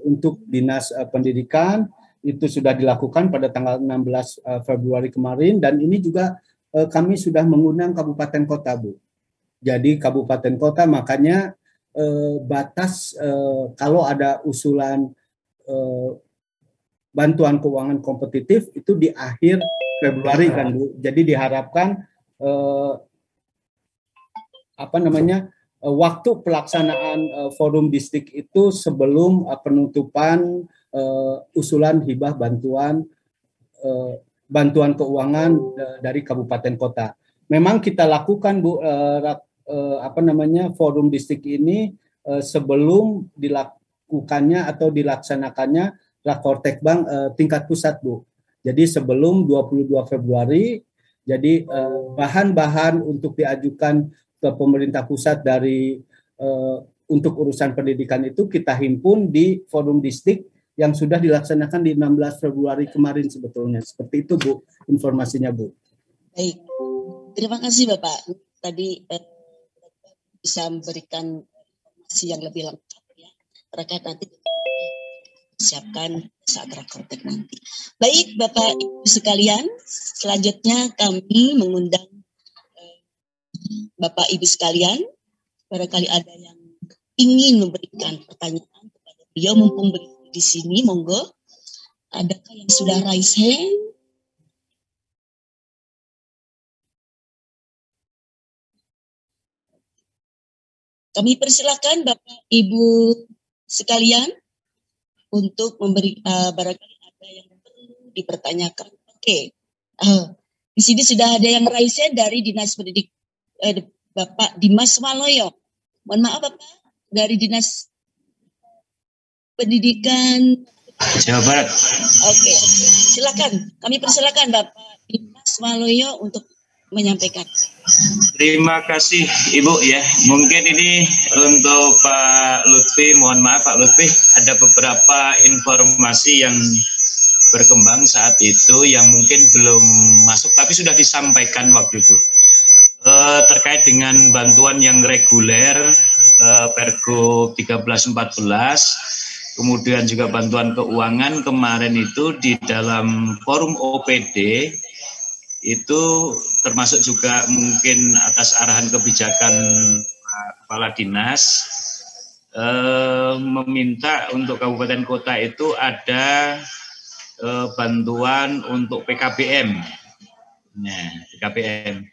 untuk Dinas Pendidikan itu sudah dilakukan pada tanggal 16 Februari kemarin dan ini juga kami sudah mengundang kabupaten kota Bu. Jadi kabupaten kota makanya batas kalau ada usulan bantuan keuangan kompetitif itu di akhir Februari kan Bu. Jadi diharapkan waktu pelaksanaan forum distrik itu sebelum penutupan usulan hibah bantuan keuangan dari kabupaten kota. Memang kita lakukan Bu forum distrik ini sebelum dilakukannya atau dilaksanakannya Rakortekbang tingkat pusat Bu. Jadi sebelum 22 Februari Jadi bahan-bahan untuk diajukan ke pemerintah pusat dari untuk urusan pendidikan itu kita himpun di forum distrik yang sudah dilaksanakan di 16 Februari kemarin sebetulnya. Seperti itu Bu, informasinya Bu. Baik, terima kasih Bapak. Tadi bisa memberikan informasi yang lebih lengkap ya terkait nanti siapkan saat rakortek nanti. Baik Bapak Ibu sekalian, selanjutnya kami mengundang Bapak Ibu sekalian, barangkali ada yang ingin memberikan pertanyaan kepada beliau mumpung beliau di sini, monggo. Adakah yang sudah raise hand? Kami persilakan Bapak Ibu sekalian untuk memberi barangkali ada yang perlu dipertanyakan. Oke, di sini sudah ada yang raise dari Dinas Pendidik Bapak Dimas Waloyo. Mohon maaf Bapak, dari Dinas Pendidikan Jawa Barat. Oke, silakan. Kami persilakan Bapak Dimas Waloyo untuk menyampaikan. Terima kasih Ibu ya. Mungkin ini untuk Pak Lutfi, mohon maaf Pak Lutfi, ada beberapa informasi yang berkembang saat itu yang mungkin belum masuk tapi sudah disampaikan waktu itu. Terkait dengan bantuan yang reguler Pergub 1314, kemudian juga bantuan keuangan kemarin itu di dalam forum OPD itu termasuk juga mungkin atas arahan kebijakan Kepala Dinas meminta untuk kabupaten kota itu ada bantuan untuk PKBM. Nah, PKBM.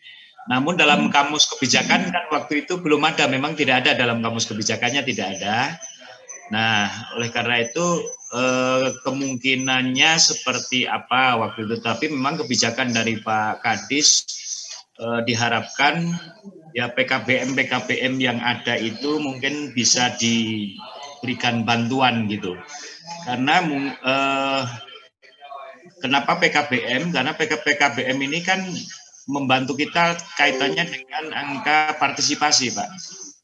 Namun dalam kamus kebijakan kan waktu itu belum ada, memang tidak ada dalam kamus kebijakannya, tidak ada. Nah, oleh karena itu kemungkinannya seperti apa waktu itu, tapi memang kebijakan dari Pak Kadis diharapkan ya PKBM yang ada itu mungkin bisa diberikan bantuan gitu. Karena kenapa PKBM? Karena PKBM ini kan membantu kita kaitannya dengan angka partisipasi, Pak.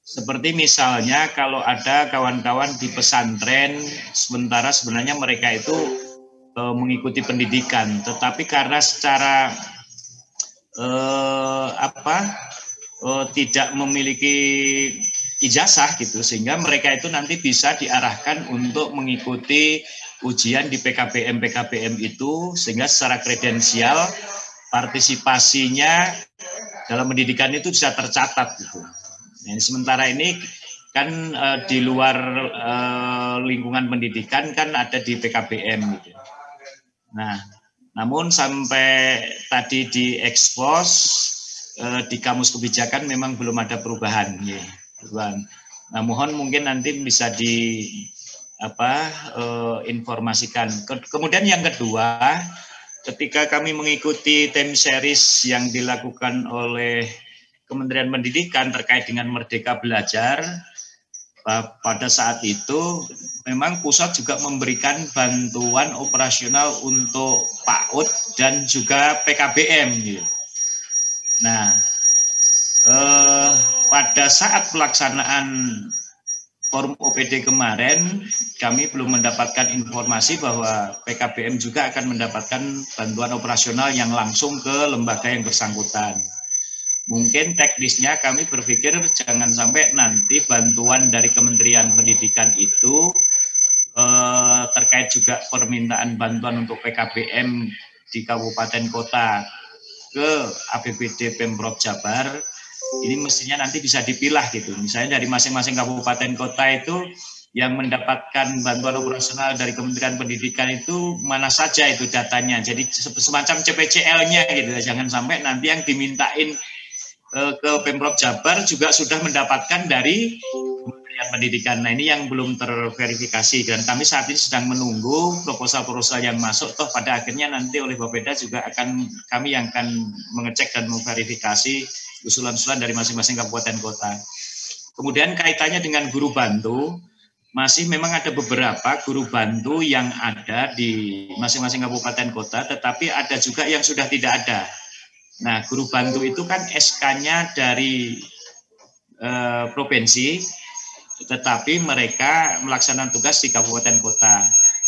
Seperti misalnya kalau ada kawan-kawan di pesantren, sementara sebenarnya mereka itu mengikuti pendidikan, tetapi karena secara tidak memiliki ijazah gitu, sehingga mereka itu nanti bisa diarahkan untuk mengikuti ujian di PKBM itu, sehingga secara kredensial partisipasinya dalam pendidikan itu bisa tercatat gitu. Nah, sementara ini kan di luar lingkungan pendidikan kan ada di PKBM gitu. Nah, namun sampai tadi diekspos di kamus kebijakan memang belum ada perubahan. Ya. Nah, mohon mungkin nanti bisa informasikan. Kemudian yang kedua, ketika kami mengikuti time series yang dilakukan oleh Kementerian Pendidikan terkait dengan Merdeka Belajar, pada saat itu memang pusat juga memberikan bantuan operasional untuk PAUD dan juga PKBM. Gitu. Nah, pada saat pelaksanaan forum OPD kemarin, kami belum mendapatkan informasi bahwa PKBM juga akan mendapatkan bantuan operasional yang langsung ke lembaga yang bersangkutan. Mungkin teknisnya kami berpikir jangan sampai nanti bantuan dari Kementerian Pendidikan itu terkait juga permintaan bantuan untuk PKBM di kabupaten kota ke APBD Pemprov Jabar, ini mestinya nanti bisa dipilah gitu. Misalnya dari masing-masing kabupaten kota itu yang mendapatkan bantuan operasional dari Kementerian Pendidikan itu mana saja itu datanya. Jadi semacam CPCL-nya gitu. Jangan sampai nanti yang dimintain ke Pemprov Jabar juga sudah mendapatkan dari Kementerian Pendidikan. Nah, ini yang belum terverifikasi dan kami saat ini sedang menunggu proposal-proposal yang masuk. Toh pada akhirnya nanti oleh Bapeda juga kami yang akan mengecek dan memverifikasi usulan-usulan dari masing-masing kabupaten kota. Kemudian kaitannya dengan guru bantu, masih memang ada beberapa guru bantu yang ada di masing-masing kabupaten kota, tetapi ada juga yang sudah tidak ada. Nah, guru bantu itu kan SK-nya dari provinsi, tetapi mereka melaksanakan tugas di kabupaten kota.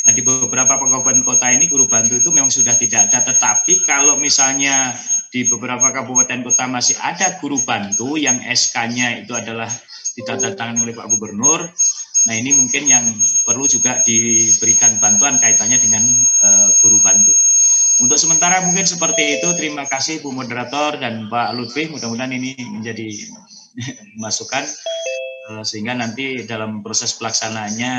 Nah, di beberapa kabupaten kota ini guru bantu itu memang sudah tidak ada, tetapi kalau misalnya di beberapa kabupaten kota masih ada guru bantu yang SK-nya itu adalah ditandatangani oleh Pak Gubernur. Nah, ini mungkin yang perlu juga diberikan bantuan kaitannya dengan guru bantu. Untuk sementara mungkin seperti itu. Terima kasih Bu Moderator dan Pak Lutfi. Mudah-mudahan ini menjadi masukan sehingga nanti dalam proses pelaksanaannya,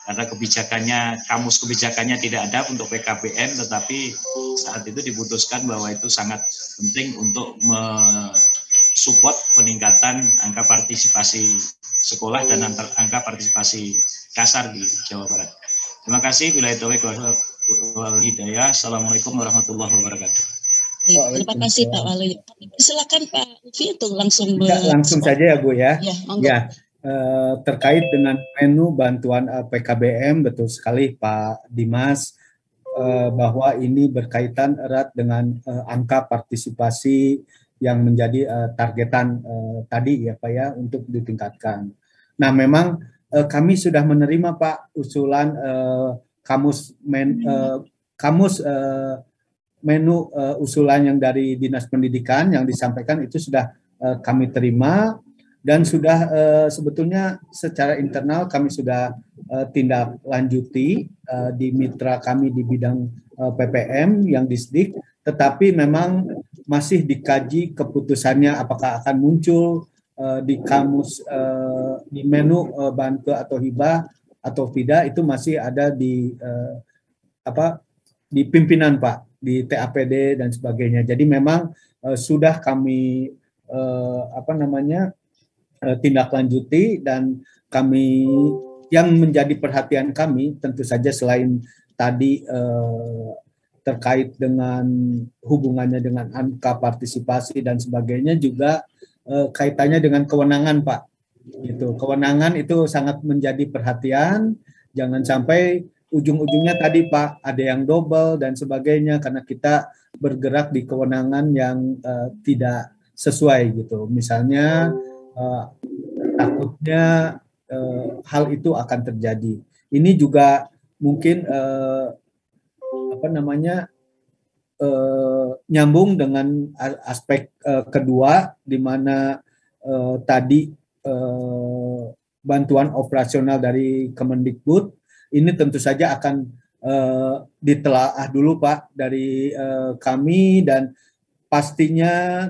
karena kebijakannya, kamus kebijakannya tidak ada untuk PKBM, tetapi saat itu diputuskan bahwa itu sangat penting untuk mensupport peningkatan angka partisipasi sekolah dan angka partisipasi kasar di Jawa Barat. Terima kasih. Bila itu wal hidayah. Assalamualaikum warahmatullahi wabarakatuh. Terima kasih Pak Wali. Silakan Pak Lutfi untuk langsung langsung saja ya Bu ya. Ya, terkait dengan menu bantuan PKBM, betul sekali Pak Dimas, bahwa ini berkaitan erat dengan angka partisipasi yang menjadi targetan tadi ya Pak ya, untuk ditingkatkan. Nah, memang kami sudah menerima Pak usulan menu usulan yang dari Dinas Pendidikan yang disampaikan itu sudah kami terima, dan sudah sebetulnya secara internal kami sudah tindak lanjuti di mitra kami di bidang PPM yang Disdik, tetapi memang masih dikaji keputusannya apakah akan muncul di kamus di menu bantu atau hibah atau tidak, itu masih ada di di pimpinan Pak, di TAPD dan sebagainya. Jadi memang sudah kami tindak lanjuti, dan kami yang menjadi perhatian kami tentu saja selain tadi terkait dengan hubungannya dengan angka partisipasi dan sebagainya, juga kaitannya dengan kewenangan Pak. Gitu. Kewenangan itu sangat menjadi perhatian, jangan sampai ujung-ujungnya tadi Pak ada yang double dan sebagainya, karena kita bergerak di kewenangan yang tidak sesuai gitu. Misalnya takutnya hal itu akan terjadi. Ini juga mungkin nyambung dengan aspek kedua, di mana tadi bantuan operasional dari Kemendikbud ini tentu saja akan ditelaah dulu Pak dari kami, dan pastinya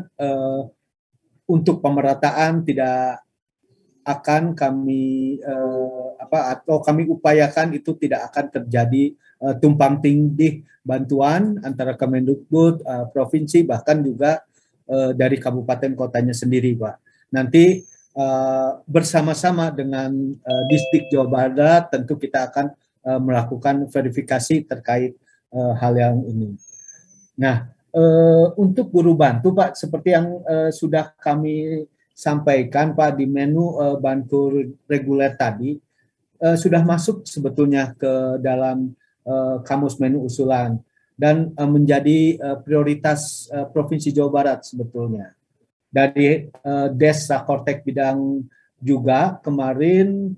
untuk pemerataan tidak akan kami kami upayakan itu tidak akan terjadi tumpang tindih bantuan antara Kemendikbud, provinsi, bahkan juga dari kabupaten kotanya sendiri Pak. Nanti bersama-sama dengan Distrik Jawa Barat tentu kita akan melakukan verifikasi terkait hal yang ini. Nah, untuk guru bantu Pak, seperti yang sudah kami sampaikan Pak di menu bantu reguler tadi, sudah masuk sebetulnya ke dalam kamus menu usulan, dan menjadi prioritas Provinsi Jawa Barat sebetulnya. Dari Des Sakortek bidang juga kemarin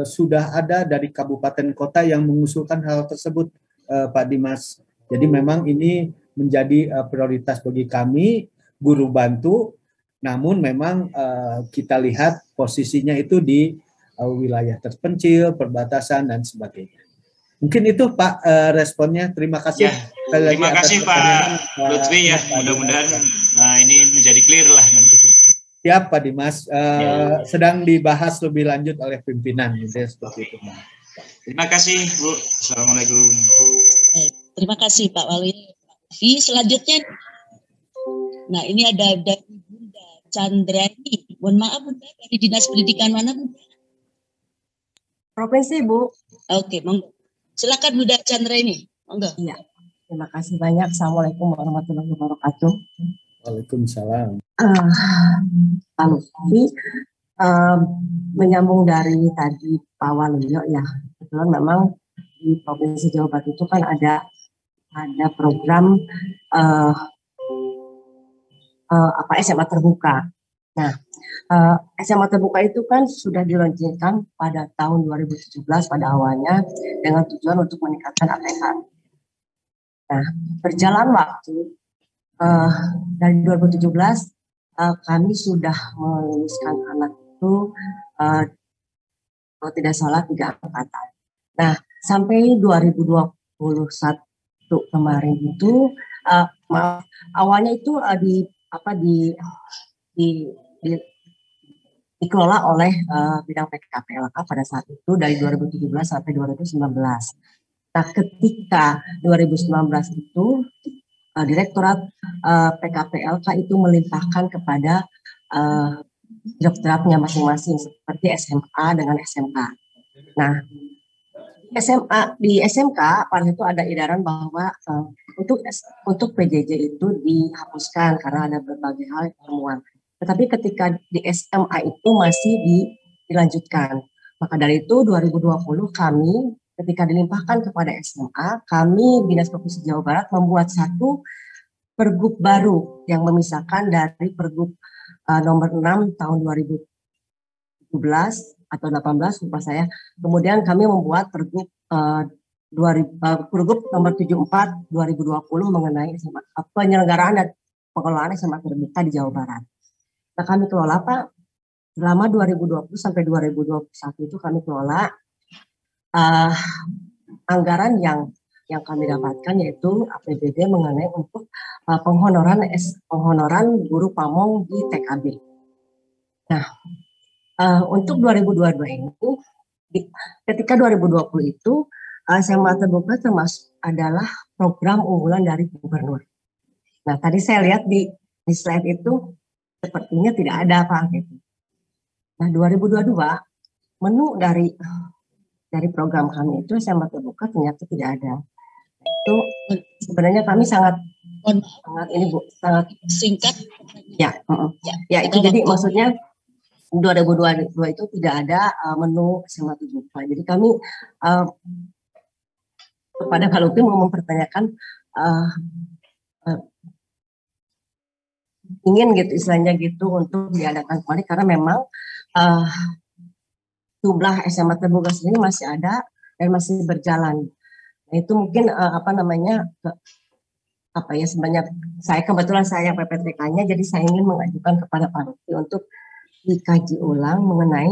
sudah ada dari kabupaten kota yang mengusulkan hal tersebut Pak Dimas. Jadi memang ini menjadi prioritas bagi kami guru bantu, namun memang kita lihat posisinya itu di wilayah terpencil, perbatasan dan sebagainya. Mungkin itu Pak responnya. Terima kasih. Ya, terima kasih Pak Lutfi ya. Mudah-mudahan ini menjadi clear lah nanti. Siap Pak Dimas. Sedang dibahas lebih lanjut oleh pimpinan. Seperti itu. Terima kasih Bu. Assalamualaikum. Terima kasih Pak Wali. Selanjutnya, nah ini ada Bunda Chandrani. Mohon maaf Bunda, dari Dinas Pendidikan mana Bunda? Provinsi Bu. Oke, monggo. Silakan Bunda Chandrani. Monggo. Iya. Terima kasih banyak. Assalamualaikum warahmatullahi wabarakatuh. Waalaikumsalam. Pak Lutfi, menyambung dari tadi Pak Waluyo ya. Kebetulan memang di Provinsi Jawa Barat itu kan ada program SMA terbuka. Nah, SMA terbuka itu kan sudah diluncurkan pada tahun 2017 pada awalnya dengan tujuan untuk meningkatkan APK. Nah, berjalan waktu dari 2017 kami sudah meluluskan anak itu kalau tidak salah 3 angkatan. Nah, sampai 2021 kemarin itu awalnya itu dikelola oleh bidang PKPLK pada saat itu dari 2017 sampai 2019. Nah, ketika 2019 itu Direktorat PKPLK itu melimpahkan kepada direktoratnya masing-masing seperti SMA dengan SMK. Nah, di SMK pada itu ada edaran bahwa untuk PJJ itu dihapuskan karena ada berbagai hal temuan. Tetapi ketika di SMA itu masih dilanjutkan. Maka dari itu 2020 kami ketika dilimpahkan kepada SMA, kami Dinas Provinsi Jawa Barat membuat satu pergub baru yang memisahkan dari pergub nomor 6 tahun 2017 atau 18 lupa saya. Kemudian kami membuat pergub pergub nomor 74 2020 mengenai penyelenggaraan dan pengelolaan SMA terbuka di Jawa Barat. Nah, kami kelola Pak selama 2020 sampai 2021 itu kami kelola anggaran yang kami dapatkan yaitu APBD mengenai untuk penghonoran guru pamong di TKB. Nah, untuk 2022 ini, ketika 2020 itu SMA terbuka termasuk adalah program unggulan dari gubernur. Nah, tadi saya lihat di slide itu sepertinya tidak ada Pak gitu. Nah, 2022 menu dari program kami itu SMA terbuka ternyata tidak ada. Itu sebenarnya kami sangat ini Bu, sangat Singkat. Ya itu jadi maksudnya 2022 itu tidak ada menu SMA terbuka. Jadi kami kepada Pak Lupi mau mempertanyakan ingin gitu istilahnya gitu untuk diadakan kembali karena memang jumlah SMA terbuka sendiri masih ada dan masih berjalan. Nah, itu mungkin sebanyak saya kebetulan saya PPTK-nya jadi saya ingin mengajukan kepada Pak Lupi untuk dikaji ulang mengenai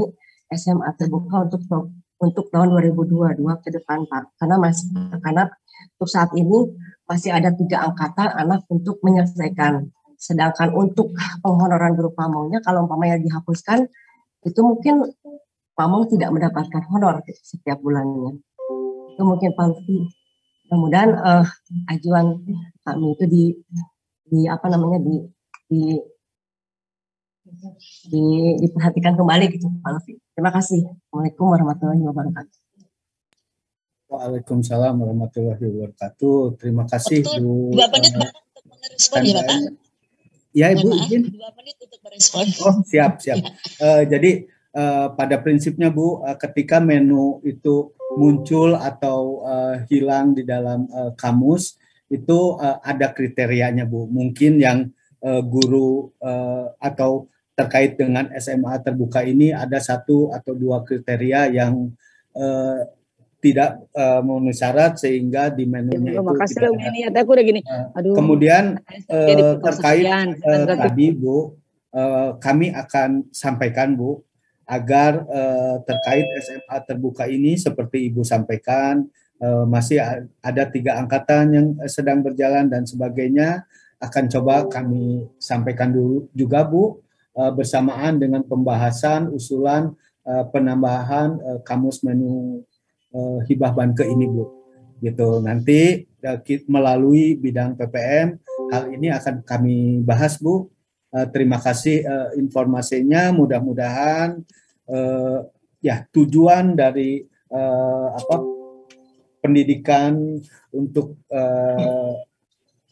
SMA terbuka untuk tahun 2022 ke depan Pak. Karena untuk saat ini masih ada 3 angkatan anak untuk menyelesaikan. Sedangkan untuk penghonoran guru pamongnya kalau umpamanya dihapuskan itu mungkin pamong tidak mendapatkan honor setiap bulannya. Itu mungkin Pak Lupi. Mudah-mudahan ajuan kami itu diperhatikan kembali gitu Pak Lupi. Terima kasih. Assalamualaikum warahmatullahi wabarakatuh. Waalaikumsalam warahmatullahi wabarakatuh. Terima kasih Bu. 2 menit untuk merespon ya Bapak. Ya Ibu izin. 2 menit untuk merespon. Oh siap. Jadi pada prinsipnya Bu, ketika menu itu muncul atau hilang di dalam kamus itu ada kriterianya Bu. Mungkin yang guru atau terkait dengan SMA terbuka ini ada 1 atau 2 kriteria yang tidak memenuhi syarat sehingga di menunya itu tidak ada. Kemudian terkait tadi Bu, kami akan sampaikan Bu agar terkait SMA terbuka ini seperti Ibu sampaikan masih ada 3 angkatan yang sedang berjalan dan sebagainya akan coba kami sampaikan dulu juga Bu bersamaan dengan pembahasan usulan penambahan kamus menu hibah banke ini Bu gitu. Nanti melalui bidang PPM hal ini akan kami bahas Bu. Terima kasih informasinya. Mudah-mudahan tujuan dari pendidikan untuk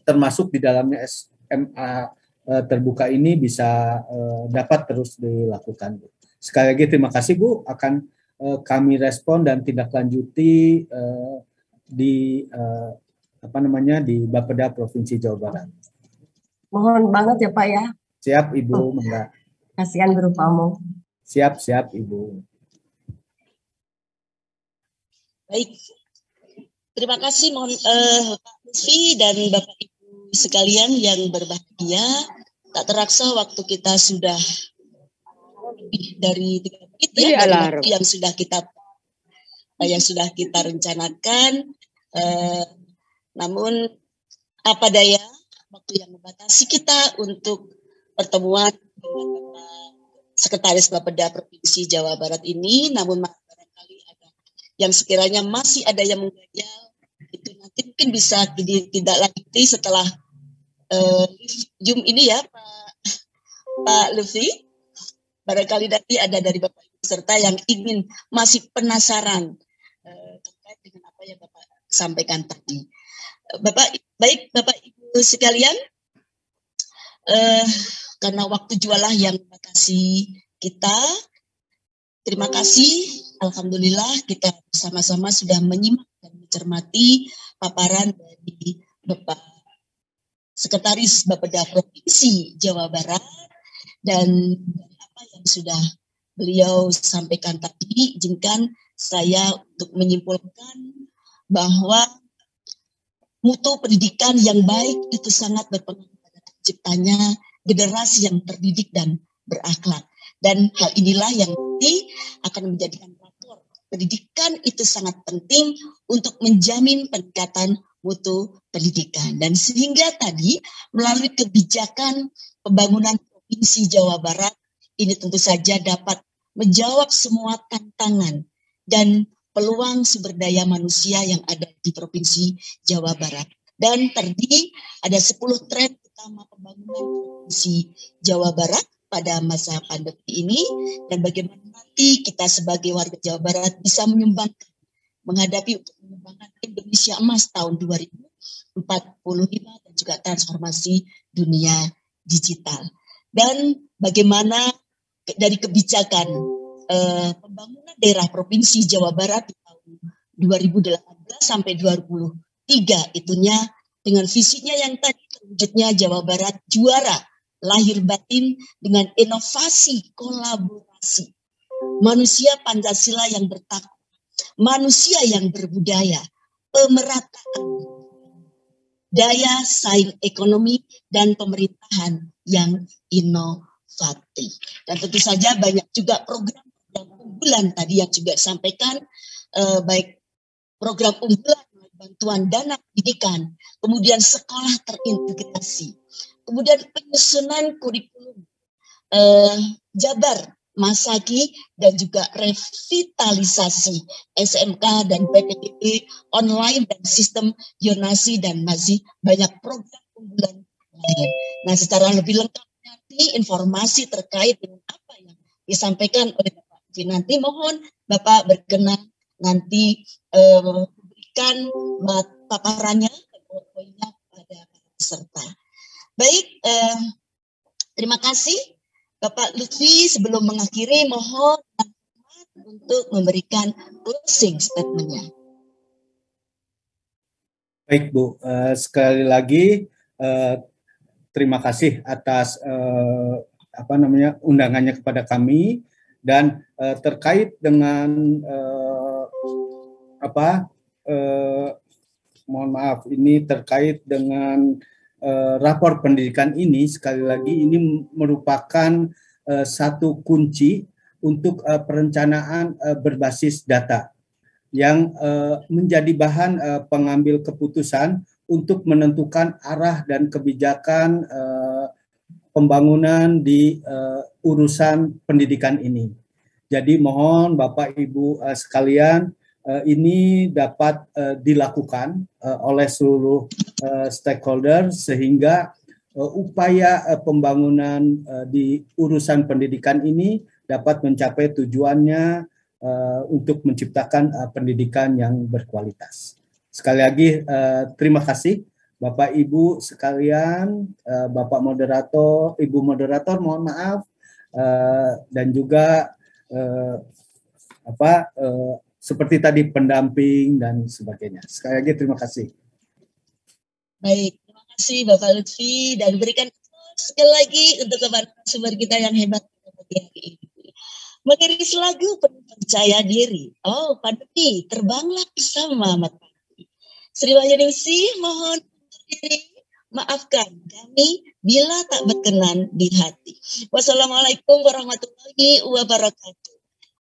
termasuk di dalamnya SMA terbuka ini bisa dapat terus dilakukan Bu. Sekali lagi terima kasih Bu, akan kami respon dan tindak lanjuti di Bapeda Provinsi Jawa Barat. Mohon banget ya Pak ya. Siap Ibu, Mangga. Kasihan Guru Pamong. Siap Ibu. Baik, terima kasih Pak Lutfi dan Bapak Ibu sekalian yang berbahagia. Tak terasa waktu kita sudah lebih dari 3 menit ya dari waktu yang sudah kita rencanakan. Namun apa daya waktu yang membatasi kita untuk pertemuan dengan Bapak Sekretaris Bapeda Provinsi Jawa Barat ini. Namun barangkali ada yang sekiranya masih ada yang mengganjal, itu nanti mungkin bisa ditindaklanjuti setelah Zoom ini ya Pak Lutfi. Barangkali nanti ada dari Bapak Ibu peserta yang ingin masih penasaran terkait dengan apa yang Bapak sampaikan tadi. Baik Bapak Ibu sekalian, karena waktu jualah yang membatasi kita, terima kasih. Alhamdulillah kita bersama-sama sudah menyimak dan mencermati paparan dari Bapak Sekretaris Bapeda Provinsi Jawa Barat, dan apa yang sudah beliau sampaikan tadi, izinkan saya untuk menyimpulkan bahwa mutu pendidikan yang baik itu sangat berpengaruh pada terciptanya generasi yang terdidik dan berakhlak. Dan hal inilah yang nanti akan menjadikan faktor pendidikan itu sangat penting untuk menjamin peningkatan mutu pendidikan. Dan sehingga tadi melalui kebijakan pembangunan Provinsi Jawa Barat ini tentu saja dapat menjawab semua tantangan dan peluang sumber daya manusia yang ada di Provinsi Jawa Barat. Dan tadi ada 10 tren utama pembangunan Provinsi Jawa Barat pada masa pandemi ini, dan bagaimana nanti kita sebagai warga Jawa Barat bisa menyumbangkan menghadapi untuk mengembangkan Indonesia Emas tahun 2045 dan juga transformasi dunia digital. Dan bagaimana dari kebijakan pembangunan daerah Provinsi Jawa Barat di tahun 2018 sampai 2023 itunya dengan visinya yang tadi terwujudnya Jawa Barat juara lahir batin dengan inovasi kolaborasi, manusia Pancasila yang bertakwa, manusia yang berbudaya, pemerataan, daya saing ekonomi, dan pemerintahan yang inovatif. Dan tentu saja banyak juga program unggulan tadi yang juga sampaikan, baik program unggulan bantuan dana pendidikan, kemudian sekolah terintegrasi, kemudian penyusunan kurikulum Jabar Masaki, dan juga revitalisasi SMK dan PPDB online dan sistem zonasi, dan masih banyak program unggulan lain. Nah, secara lebih lengkap nanti informasi terkait dengan apa yang disampaikan oleh Bapak nanti mohon Bapak berkenan nanti memberikan paparannya dan poin-poinnya kepada para peserta. Baik, terima kasih Bapak Lutfi. Sebelum mengakhiri, mohon untuk memberikan closing statement-nya. Baik Bu, sekali lagi terima kasih atas undangannya kepada kami, dan terkait dengan mohon maaf, ini terkait dengan rapor pendidikan ini. Sekali lagi ini merupakan satu kunci untuk perencanaan berbasis data yang menjadi bahan pengambil keputusan untuk menentukan arah dan kebijakan pembangunan di urusan pendidikan ini. Jadi mohon Bapak Ibu sekalian, ini dapat dilakukan oleh seluruh stakeholder sehingga upaya pembangunan di urusan pendidikan ini dapat mencapai tujuannya untuk menciptakan pendidikan yang berkualitas. Sekali lagi terima kasih Bapak Ibu sekalian, Bapak moderator, Ibu moderator mohon maaf, dan juga seperti tadi pendamping dan sebagainya. Sekali lagi terima kasih. Baik, terima kasih Bapak Lutfi, dan berikan sekali lagi untuk kepada sumber kita yang hebat pagi hari ini. Mengiris lagu penuh percaya diri. Oh, pandemi, terbanglah bersama matahari. Sri Wahyuningsih mohon diri. Maafkan kami bila tak berkenan di hati. Wassalamualaikum warahmatullahi wabarakatuh.